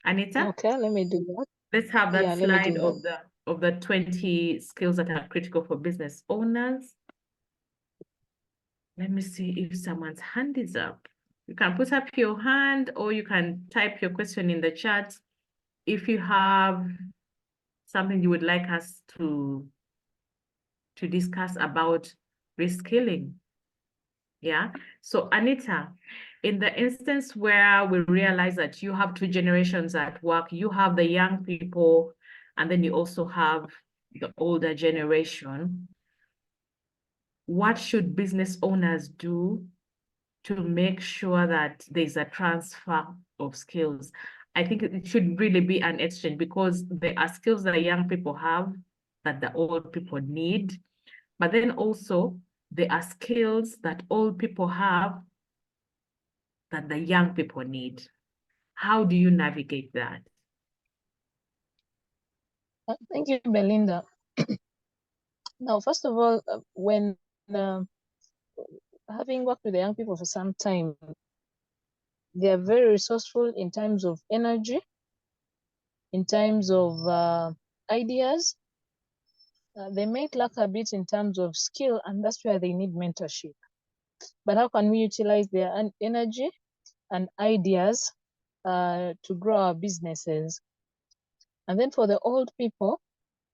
Anita? Okay, let me do that. Let's have that Yeah, let me do slide of the 20 skills that are critical for business owners. Let me see if someone's hand is up. You can put up your hand or you can type your question in the chat if you have something you would like us to discuss about reskilling. Yeah. So Anita, in the instance where we realize that you have two generations at work, you have the young people, and then you also have the older generation, what should business owners do to make sure that there's a transfer of skills? I think it should really be an exchange, because there are skills that young people have that the old people need, but then also there are skills that old people have that the young people need. How do you navigate that? Thank you, Belinda. Now, first of all, when having worked with the young people for some time, they are very resourceful in terms of energy, in terms of ideas. They might lack a bit in terms of skill, and that's where they need mentorship. But how can we utilize their energy and ideas to grow our businesses? And then for the old people,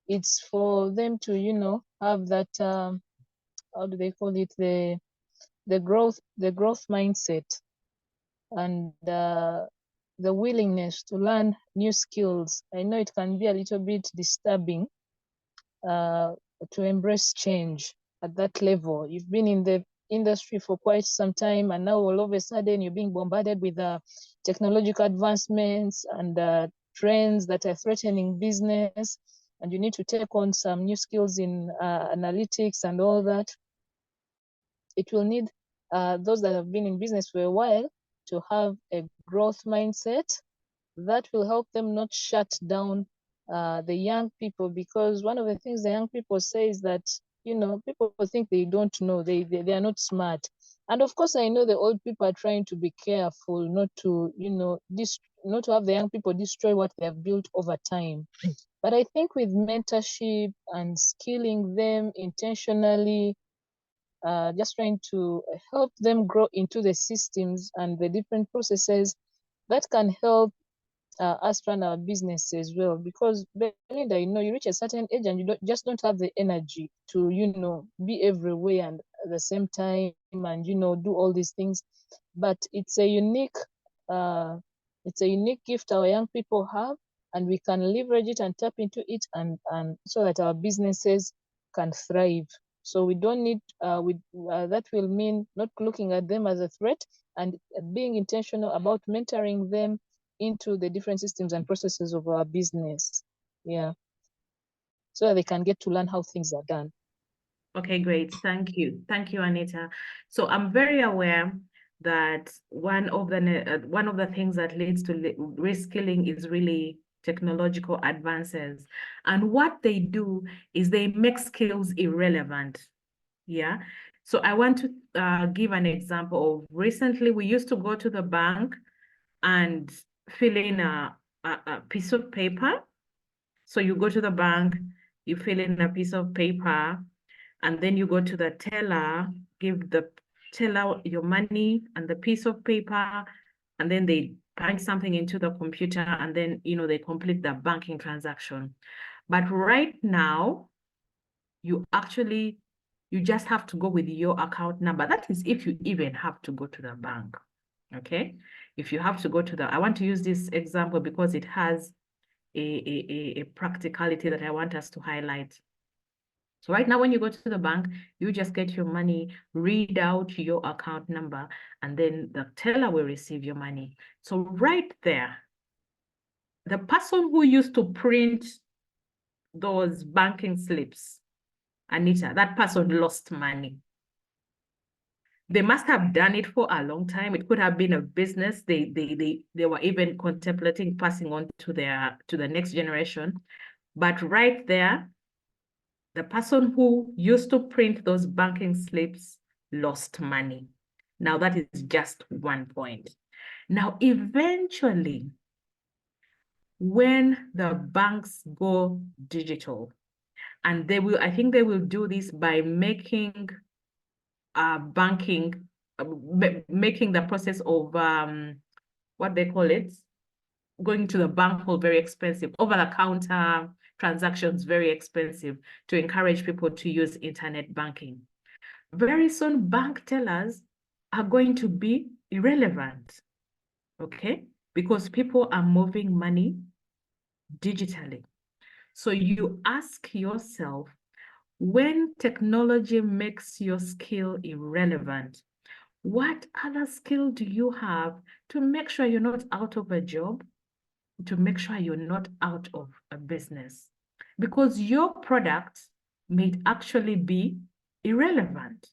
it's for them to, you know, have that, how do they call it, the growth mindset, and the willingness to learn new skills. I know it can be a little bit disturbing to embrace change at that level. You've been in the industry for quite some time, and now all of a sudden you're being bombarded with technological advancements and trends that are threatening business, and you need to take on some new skills in analytics and all that. It will need those that have been in business for a while to have a growth mindset that will help them not shut down the young people, because one of the things the young people say is that, you know, people think they don't know, they are not smart. And of course, I know the old people are trying to be careful not to, you know, not to have the young people destroy what they have built over time. But I think with mentorship and skilling them intentionally, just trying to help them grow into the systems and the different processes that can help us run our business as well. Because Belinda, you know, you reach a certain age and you don't have the energy to, you know, be everywhere and at the same time and, you know, do all these things. But it's a unique gift our young people have, and we can leverage it and tap into it, and so that our businesses can thrive. So we don't need that will mean not looking at them as a threat, and being intentional about mentoring them into the different systems and processes of our business. Yeah. So that they can get to learn how things are done. Okay, great. Thank you. Thank you, Anita. So I'm very aware that one of the things that leads to reskilling is really technological advances. And what they do is they make skills irrelevant. Yeah. So I want to give an example of recently we used to go to the bank and fill in a piece of paper. So you go to the bank, you fill in a piece of paper, and then you go to the teller, give the teller your money and the piece of paper, and then they punch something into the computer, and then, you know, they complete the banking transaction. But right now, you just have to go with your account number. That is if you even have to go to the bank, okay? If you have to go to I want to use this example because it has a practicality that I want us to highlight. So right now, when you go to the bank, you just get your money, read out your account number, and then the teller will receive your money. So right there, the person who used to print those banking slips, Anita, that person lost money. They must have done it for a long time. It could have been a business. They were even contemplating passing on to the next generation. But right there, the person who used to print those banking slips lost money. Now that is just one point. Now, eventually, when the banks go digital, and I think they will do this by making banking, making the process of what they call it, going to the bank hall very expensive, over-the-counter transactions very expensive to encourage people to use internet banking. Very soon, bank tellers are going to be irrelevant, okay? Because people are moving money digitally. So you ask yourself, when technology makes your skill irrelevant, what other skill do you have to make sure you're not out of a job, to make sure you're not out of a business? Because your product may actually be irrelevant.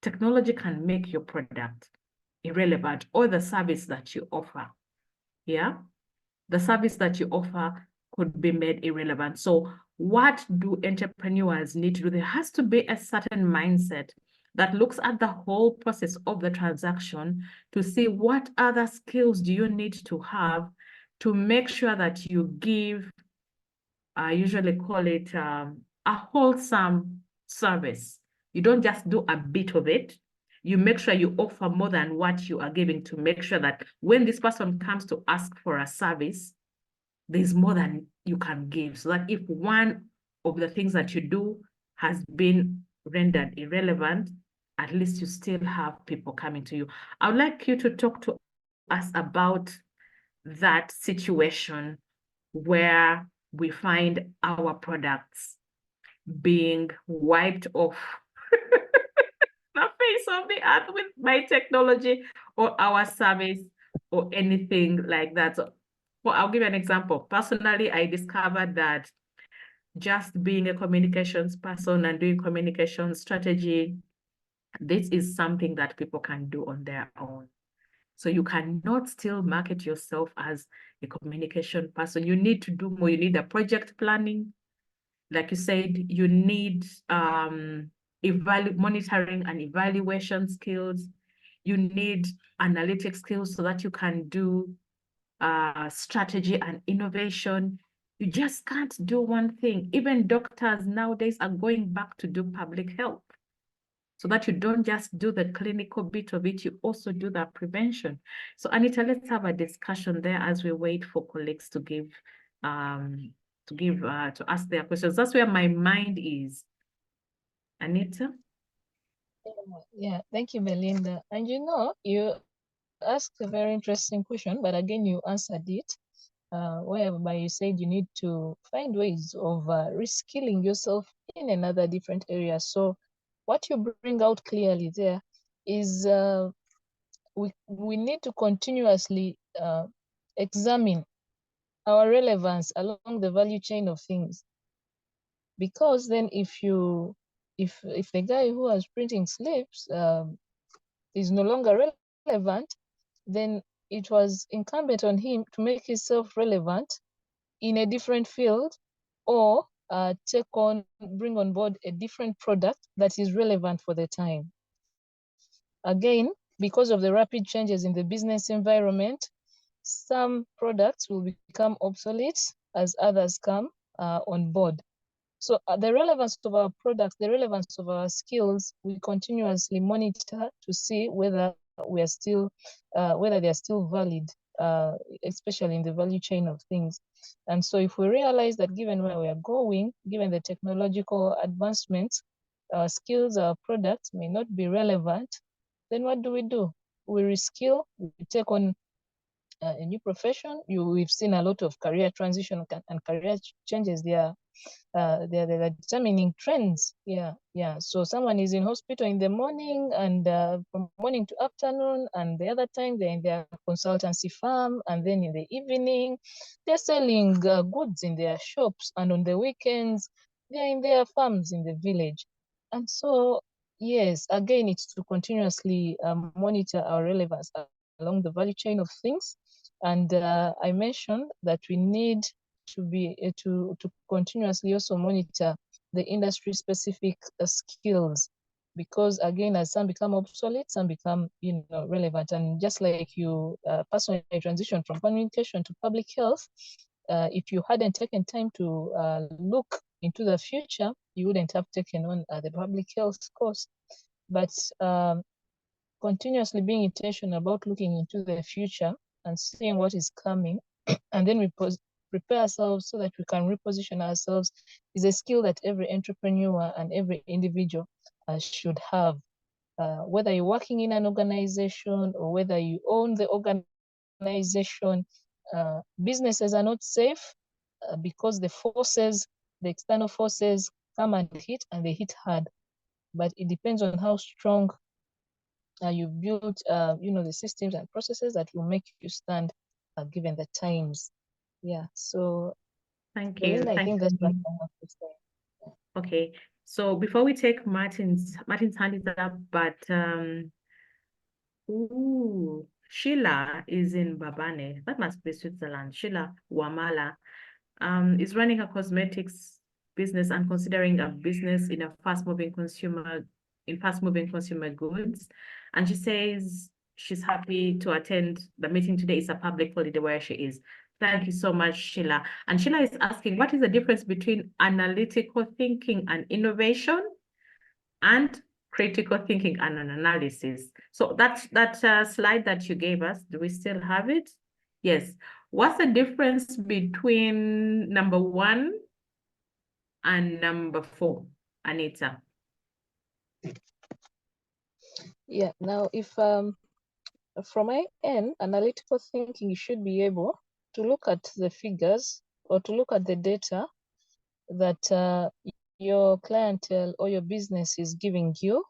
Technology can make your product irrelevant, or the service that you offer. Yeah, the service that you offer could be made irrelevant. So what do entrepreneurs need to do? There has to be a certain mindset that looks at the whole process of the transaction to see what other skills do you need to have to make sure that you give, I usually call it a wholesome service. You don't just do a bit of it. You make sure you offer more than what you are giving, to make sure that when this person comes to ask for a service, there's more than you can give. So that if one of the things that you do has been rendered irrelevant, at least you still have people coming to you. I would like you to talk to us about that situation where we find our products being wiped off the face of the earth with by technology, or our service, or anything like that. So, well, I'll give you an example. Personally, I discovered that just being a communications person and doing communication strategy, this is something that people can do on their own. So you cannot still market yourself as a communication person. You need to do more. You need the project planning. Like you said, you need monitoring and evaluation skills. You need analytic skills so that you can do strategy and innovation. You just can't do one thing. Even doctors nowadays are going back to do public health, so that you don't just do the clinical bit of it, you also do the prevention. So Anita, let's have a discussion there as we wait for colleagues to to ask their questions. That's where my mind is. Anita? Yeah, thank you, Belinda. And you asked a very interesting question, but again, you answered it, whereby you said you need to find ways of reskilling yourself in another different area. So what you bring out clearly there is we need to continuously examine our relevance along the value chain of things. Because then if the guy who was printing slips is no longer relevant, then it was incumbent on him to make himself relevant in a different field, or bring on board a different product that is relevant for the time. Again, because of the rapid changes in the business environment, some products will become obsolete as others come on board. So the relevance of our products, the relevance of our skills, we continuously monitor to see whether we are still, whether they are still valid, especially in the value chain of things. And so if we realize that given where we are going, given the technological advancements, our skills, our products may not be relevant, then what do? We reskill, we take on a new profession. We've seen a lot of career transition and career changes. They're determining trends. Yeah. So someone is in hospital in the morning, and from morning to afternoon, and the other time they're in their consultancy firm, and then in the evening they're selling goods in their shops, and on the weekends they're in their farms in the village. And so yes, again, it's to continuously monitor our relevance along the value chain of things. And I mentioned that we need to be to continuously also monitor the industry specific skills, because again, as some become obsolete, some become relevant. And just like you personally transition from communication to public health, if you hadn't taken time to look into the future, you wouldn't have taken on the public health course. But continuously being intentional about looking into the future and seeing what is coming, and then we prepare ourselves so that we can reposition ourselves, is a skill that every entrepreneur and every individual should have. Whether you're working in an organization or whether you own the organization, businesses are not safe because the external forces come and hit, and they hit hard. But it depends on how strong you've built, the systems and processes that will make you stand given the times. Yeah. So, Thank you. Belinda, I Thank think that's what you. I have to say. Okay. So before we take Martin's hand is up, but ooh, Sheila is in Babane. That must be Switzerland. Sheila Wamala is running a cosmetics business and considering a business in fast-moving consumer goods. And she says she's happy to attend the meeting today. It's a public holiday where she is. Thank you so much, Sheila. And Sheila is asking, what is the difference between analytical thinking and innovation, and critical thinking and an analysis? So that slide that you gave us, do we still have it? Yes. What's the difference between number 1 and number 4, Anita? Yeah. Now, if from my end, analytical thinking, you should be able to look at the figures or to look at the data that your clientele or your business is giving you,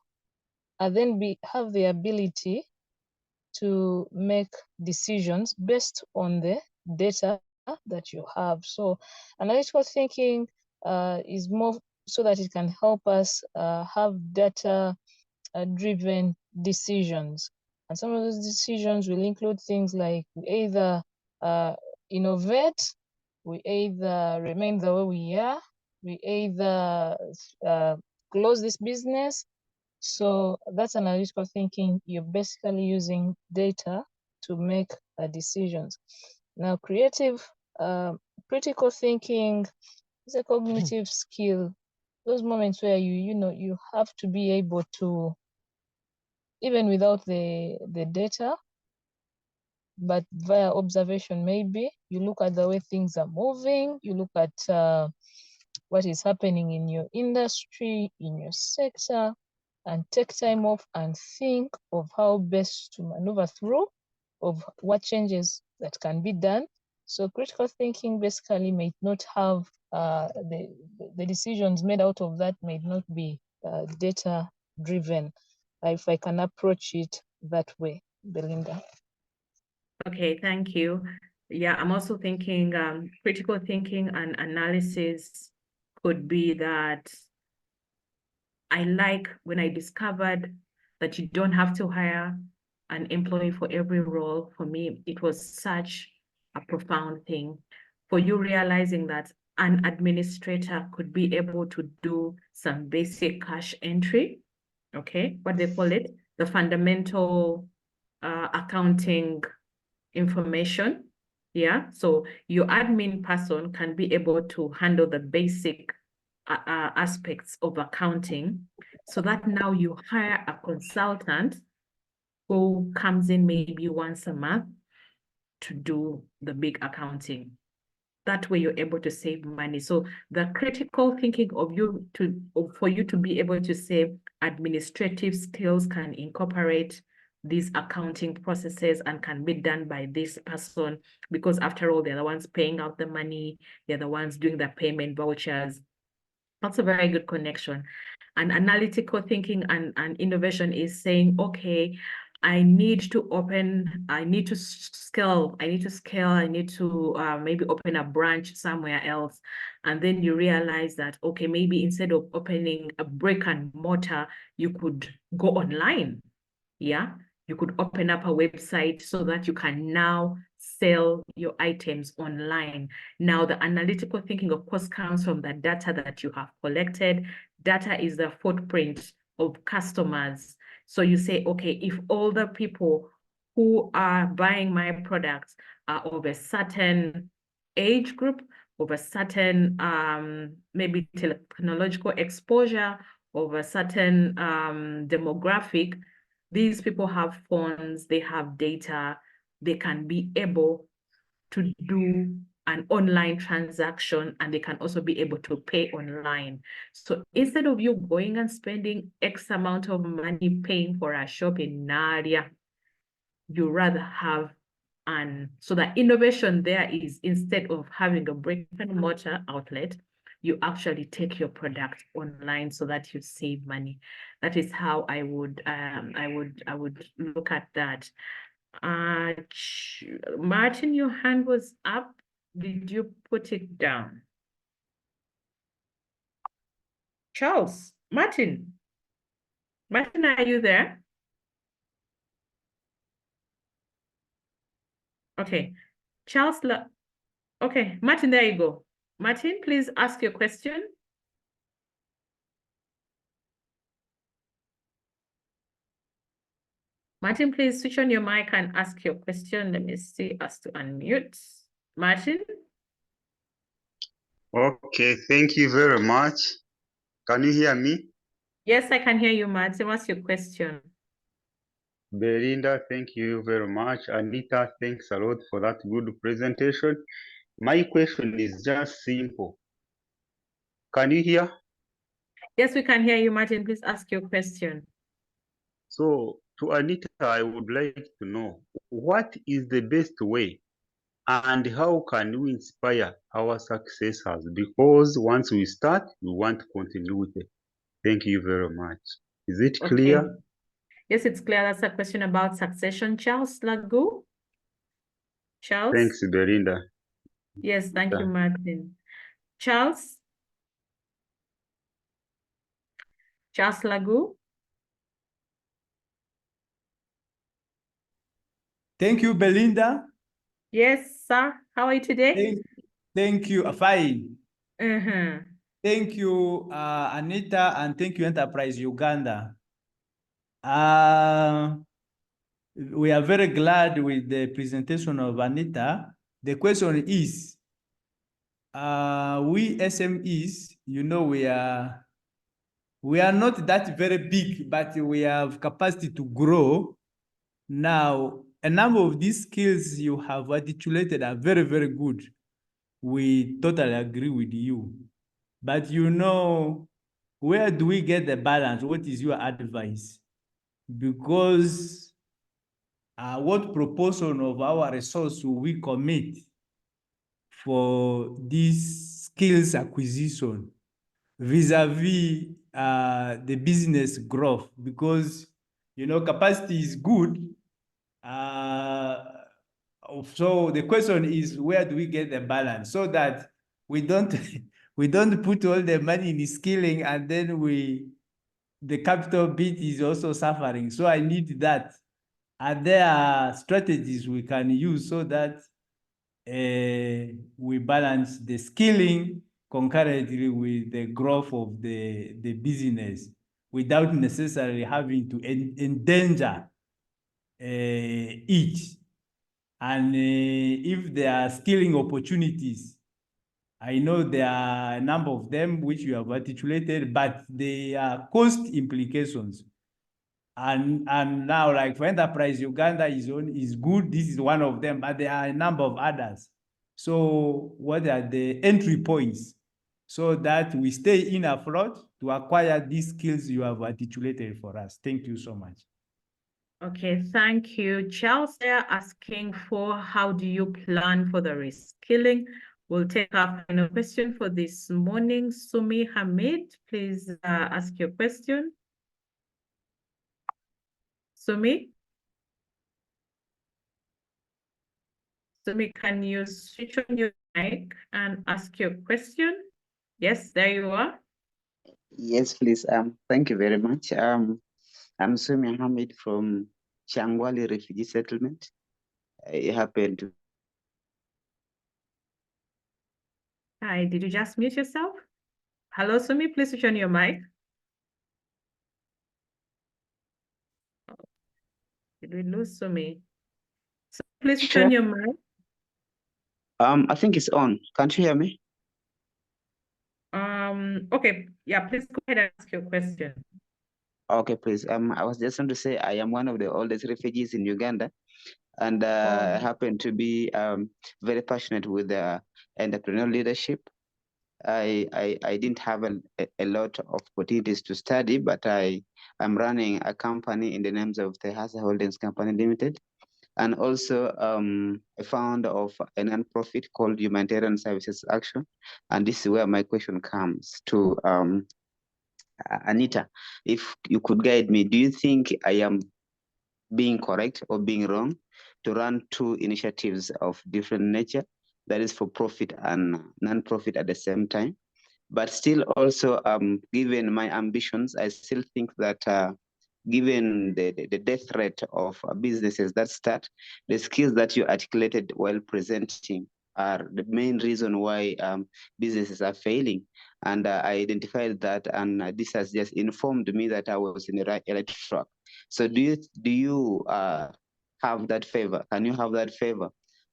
and then have the ability to make decisions based on the data that you have. So analytical thinking is more so that it can help us have data driven decisions. And some of those decisions will include things like we either innovate, we either remain the way we are, we either close this business. So that's analytical thinking. You're basically using data to make decisions. Now, critical thinking is a cognitive skill. Those moments where you have to be able to, even without the data, but via observation, maybe you look at the way things are moving, you look at what is happening in your industry, in your sector, and take time off and think of how best to maneuver through, of what changes that can be done. So critical thinking basically may not have the decisions made out of that may not be data driven, if I can approach it that way, Belinda. Okay, thank you. Yeah, I'm also thinking critical thinking and analysis could be that I like when I discovered that you don't have to hire an employee for every role. For me, it was such a profound thing. For you realizing that an administrator could be able to do some basic cash entry, okay, what they call it, the fundamental accounting information. Yeah, so your admin person can be able to handle the basic aspects of accounting, so that now you hire a consultant who comes in maybe once a month to do the big accounting. That way you're able to save money. So the critical thinking for you to be able to say administrative skills can incorporate these accounting processes and can be done by this person, because after all, they're the ones paying out the money, they're the ones doing the payment vouchers. That's a very good connection. And analytical thinking and innovation is saying, okay, I need to open, I need to scale, I need to scale, I need to maybe open a branch somewhere else. And then you realize that, okay, maybe instead of opening a brick and mortar, you could go online. Yeah, you could open up a website so that you can now sell your items online. Now, the analytical thinking, of course, comes from the data that you have collected. Data is the footprint of customers. So you say, okay, if all the people who are buying my products are of a certain age group, of a certain maybe technological exposure, of a certain demographic, these people have phones, they have data, they can be able to do an online transaction, and they can also be able to pay online. So instead of you going and spending X amount of money paying for a shop in Nadia, you rather have so the innovation there is, instead of having a brick and mortar outlet, you actually take your product online so that you save money. That is how I would look at that. Martin, your hand was up. Did you put it down? Charles, Martin, are you there? Okay, Charles, okay, Martin, there you go. Martin, please ask your question. Martin, please switch on your mic and ask your question. Let me see us to unmute. Martin? Okay, thank you very much. Can you hear me? Yes, I can hear you, Martin. What's your question? Belinda, thank you very much. Anita, thanks a lot for that good presentation. My question is just simple. Can you hear? Yes, we can hear you, Martin. Please ask your question. So, to Anita, I would like to know, what is the best way and how can we inspire our successors? Because once we start, we want to continue with it. Thank you very much. Is it clear? Okay. Yes, it's clear. That's a question about succession. Charles Lagu? Charles? Thanks, Belinda. Yes, thank you, Martin. Charles? Charles Lagu? Thank you, Belinda. Yes, sir. How are you today? Thank you. Fine. Uh-huh. Thank you, Anita, and thank you, Enterprise Uganda. We are very glad with the presentation of Anita. The question is, we SMEs, we are not that very big, but we have capacity to grow. Now, a number of these skills you have articulated are very, very good. We totally agree with you. But where do we get the balance? What is your advice? Because what proportion of our resource will we commit for this skills acquisition vis-a-vis the business growth? Because capacity is good. So the question is, where do we get the balance so that we don't we don't put all the money in skilling and then the capital bit is also suffering. So I need that. And there are strategies we can use so that we balance the skilling concurrently with the growth of the business without necessarily having to endanger each. And if there are skilling opportunities, I know there are a number of them which you have articulated, but they are cost implications. And now, like for Enterprise Uganda is good. This is one of them, but there are a number of others. So what are the entry points so that we stay in afloat to acquire these skills you have articulated for us? Thank you so much. Okay, thank you. Charles, they're asking for how do you plan for the reskilling? We'll take our final question for this morning. Sumi Hamid, please ask your question. Sumi? Sumi, can you switch on your mic and ask your question? Yes, there you are. Yes, please. Thank you very much. I'm Sumi Hamid from Changwali Refugee Settlement. I happen to. Hi, did you just mute yourself? Hello, Sumi, please switch on your mic. Did we lose Sumi? So please switch Sure. on your mic. I think it's on. Can't you hear me? Okay, yeah, please go ahead and ask your question. Okay, please. I was just going to say I am one of the oldest refugees in Uganda, and I happen to be very passionate with entrepreneurial leadership. I didn't have a lot of opportunities to study, but I am running a company in the names of the Hasa Holdings Company Limited, and also a founder of a nonprofit called Humanitarian Services Action. And this is where my question comes to Anita. If you could guide me, do you think I am being correct or being wrong to run two initiatives of different nature, that is for profit and non-profit at the same time? But still also, given my ambitions, I still think that given the death rate of businesses that start, the skills that you articulated while presenting are the main reason why businesses are failing. And I identified that, and this has just informed me that I was in the right track. So do you have that favor? Can you have that favor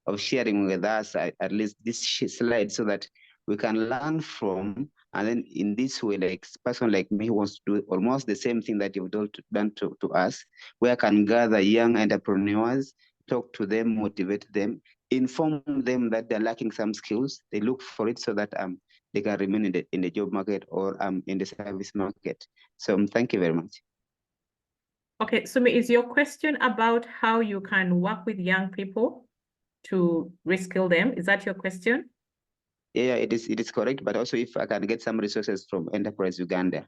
of sharing with us at least this slide so that we can learn from, and then in this way, like person like me who wants to do almost the same thing that you've done to us, where I can gather young entrepreneurs, talk to them, motivate them, inform them that they're lacking some skills, they look for it so that they can remain in the job market or in the service market. So thank you very much. Okay, Sumi, is your question about how you can work with young people to reskill them? Is that your question? Yeah, it is correct, but also if I can get some resources from Enterprise Uganda.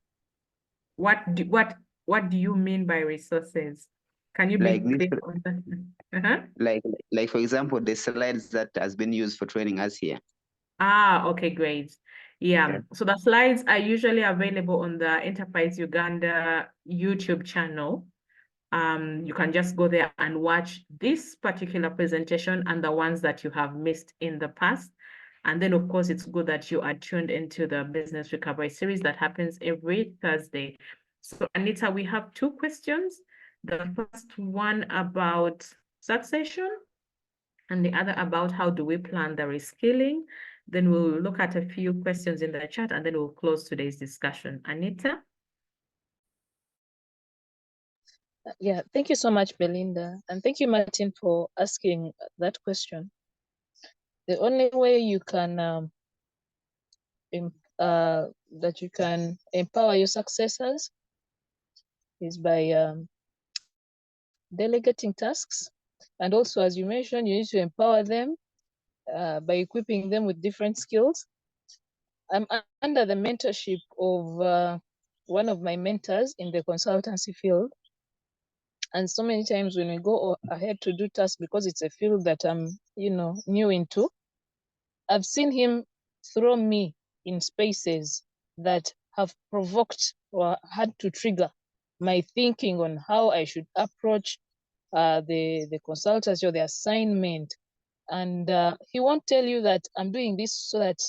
What do you mean by resources? Can you be Like this, clear on that? like for example, the slides that has been used for training us here. Okay, great. Yeah, so the slides are usually available on the Enterprise Uganda YouTube channel. You can just go there and watch this particular presentation and the ones that you have missed in the past. And then, of course, it's good that you are tuned into the Business Recovery series that happens every Thursday. So, Anita, we have two questions. The first one about succession and the other about how do we plan the reskilling. Then we'll look at a few questions in the chat and then we'll close today's discussion. Anita? Yeah, thank you so much, Belinda. And thank you, Martin, for asking that question. The only way you can that you can empower your successors is by delegating tasks. And also, as you mentioned, you need to empower them by equipping them with different skills. I'm under the mentorship of one of my mentors in the consultancy field. And so many times when we go ahead to do tasks, because it's a field that I'm, new into, I've seen him throw me in spaces that have provoked or had to trigger my thinking on how I should approach the consultancy or the assignment. And he won't tell you that I'm doing this so that,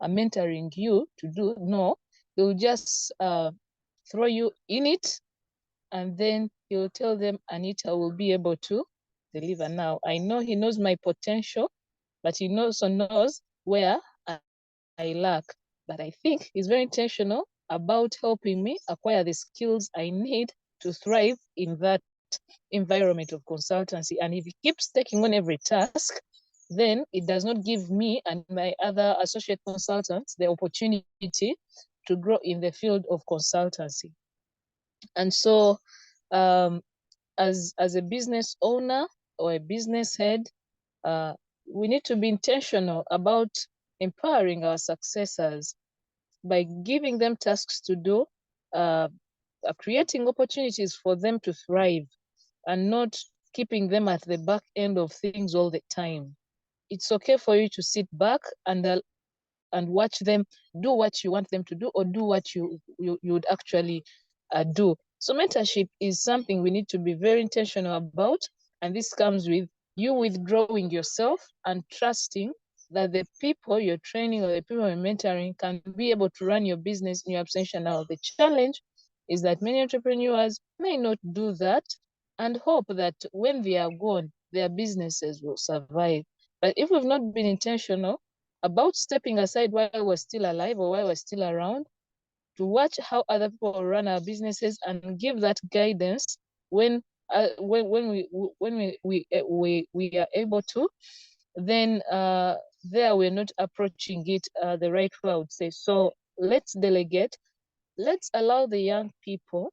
I'm mentoring you to do. No, he'll just throw you in it, and then he'll tell them, Anita will be able to deliver. Now, I know he knows my potential, but he also knows where I lack. But I think he's very intentional about helping me acquire the skills I need to thrive in that environment of consultancy. And if he keeps taking on every task, then it does not give me and my other associate consultants the opportunity to grow in the field of consultancy. And so as a business owner or a business head, we need to be intentional about empowering our successors by giving them tasks to do, creating opportunities for them to thrive, and not keeping them at the back end of things all the time. it's okay for you to sit back and watch them do what you want them to do, or do what you would actually do. So mentorship is something we need to be very intentional about, and this comes with you withdrawing yourself and trusting that the people you're training or the people you're mentoring can be able to run your business in your absentia. Now, the challenge is that many entrepreneurs may not do that and hope that when they are gone, their businesses will survive. But if we've not been intentional about stepping aside while we're still alive or while we're still around, to watch how other people run our businesses and give that guidance when we are able to, then there we're not approaching it the right way, I would say. So let's delegate. Let's allow the young people,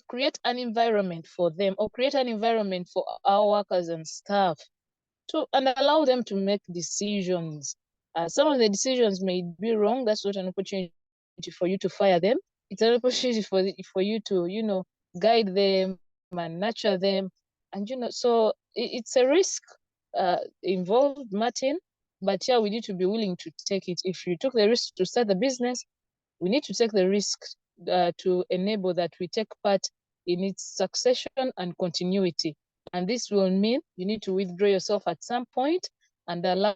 create an environment for them, or create an environment for our workers and staff and allow them to make decisions. Some of the decisions may be wrong. That's not an opportunity for you to fire them. It's an opportunity for you to, guide them and nurture them. And, so it's a risk involved, Martin, but yeah, we need to be willing to take it. If you took the risk to start the business, we need to take the risk to enable that we take part in its succession and continuity. And this will mean you need to withdraw yourself at some point and allow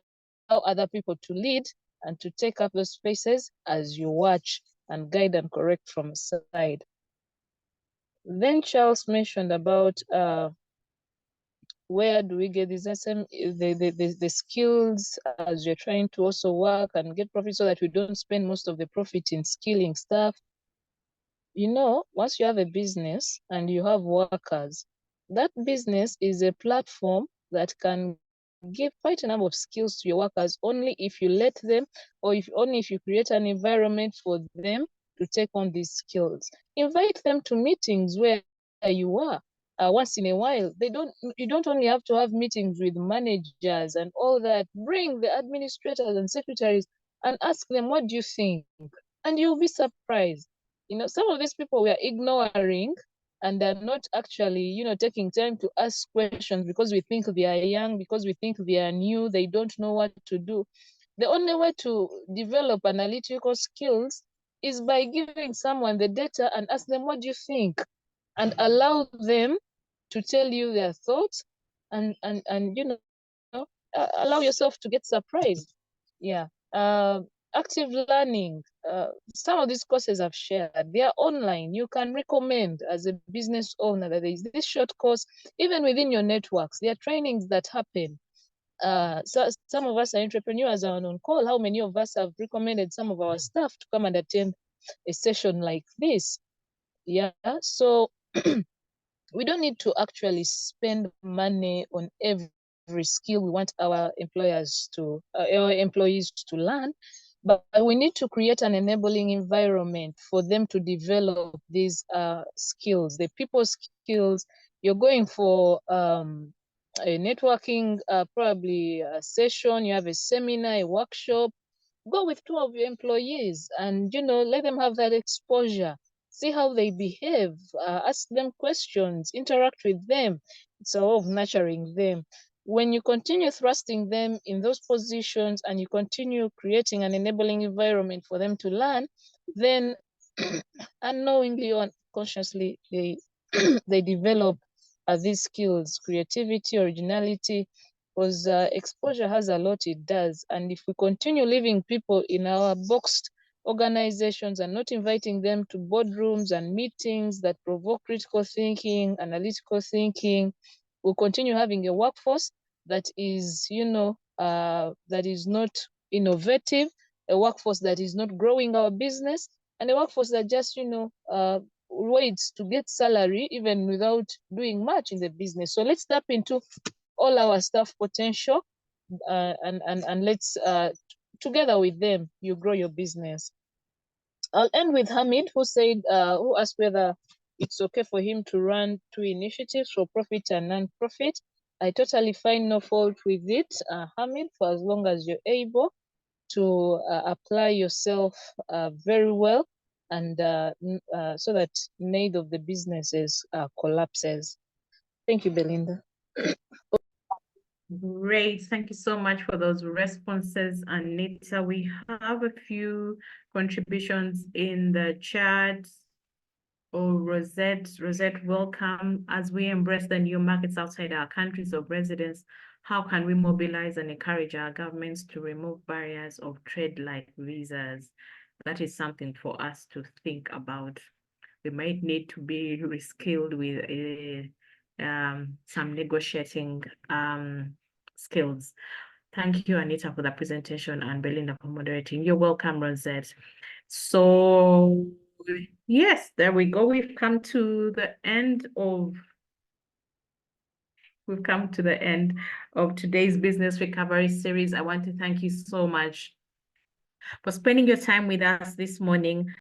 other people to lead and to take up those spaces as you watch and guide and correct from a side. Then Charles mentioned about where do we get these the skills as you're trying to also work and get profit, so that we don't spend most of the profit in skilling stuff. Once you have a business and you have workers, that business is a platform that can give quite a number of skills to your workers only if you let them, or only if you create an environment for them to take on these skills. Invite them to meetings where you are once in a while. You don't only have to have meetings with managers and all that. Bring the administrators and secretaries and ask them, what do you think? And you'll be surprised. Some of these people we are ignoring and are not actually, taking time to ask questions because we think they are young, because we think they are new, they don't know what to do. The only way to develop analytical skills is by giving someone the data and ask them, what do you think? And allow them to tell you their thoughts and allow yourself to get surprised. Yeah. Active learning. Some of these courses I've shared, they are online. You can recommend as a business owner that there is this short course, even within your networks. There are trainings that happen. So some of us are entrepreneurs and on call. How many of us have recommended some of our staff to come and attend a session like this? Yeah. So we don't need to actually spend money on every skill we want our employees to learn, but we need to create an enabling environment for them to develop these skills, the people skills. You're going for a networking, probably a session, you have a seminar, a workshop. Go with 2 of your employees and let them have that exposure. See how they behave, ask them questions, interact with them. It's a way of nurturing them. When you continue thrusting them in those positions and you continue creating an enabling environment for them to learn, then unknowingly or unconsciously, they develop these skills, creativity, originality, because exposure has a lot it does. And if we continue leaving people in our boxed organizations and not inviting them to boardrooms and meetings that provoke critical thinking, analytical thinking, we'll continue having a workforce that is, that is not innovative, a workforce that is not growing our business, and a workforce that just, waits to get salary even without doing much in the business. So let's tap into all our staff potential and let's together with them, you grow your business. I'll end with Hamid, who asked whether it's okay for him to run 2 initiatives, for profit and non-profit. I totally find no fault with it, Hamid, for as long as you're able to apply yourself very well, and so that neither of the businesses collapses. Thank you, Belinda. Great. Thank you so much for those responses, Anita. We have a few contributions in the chat. Oh, Rosette, welcome. As we embrace the new markets outside our countries of residence, how can we mobilize and encourage our governments to remove barriers of trade like visas? That is something for us to think about. We might need to be reskilled with some negotiating skills. Thank you, Anita, for the presentation, and Belinda for moderating. You're welcome, Rosette. So yes, there we go. We've come to the end of today's business recovery series. I want to thank you so much for spending your time with us this morning.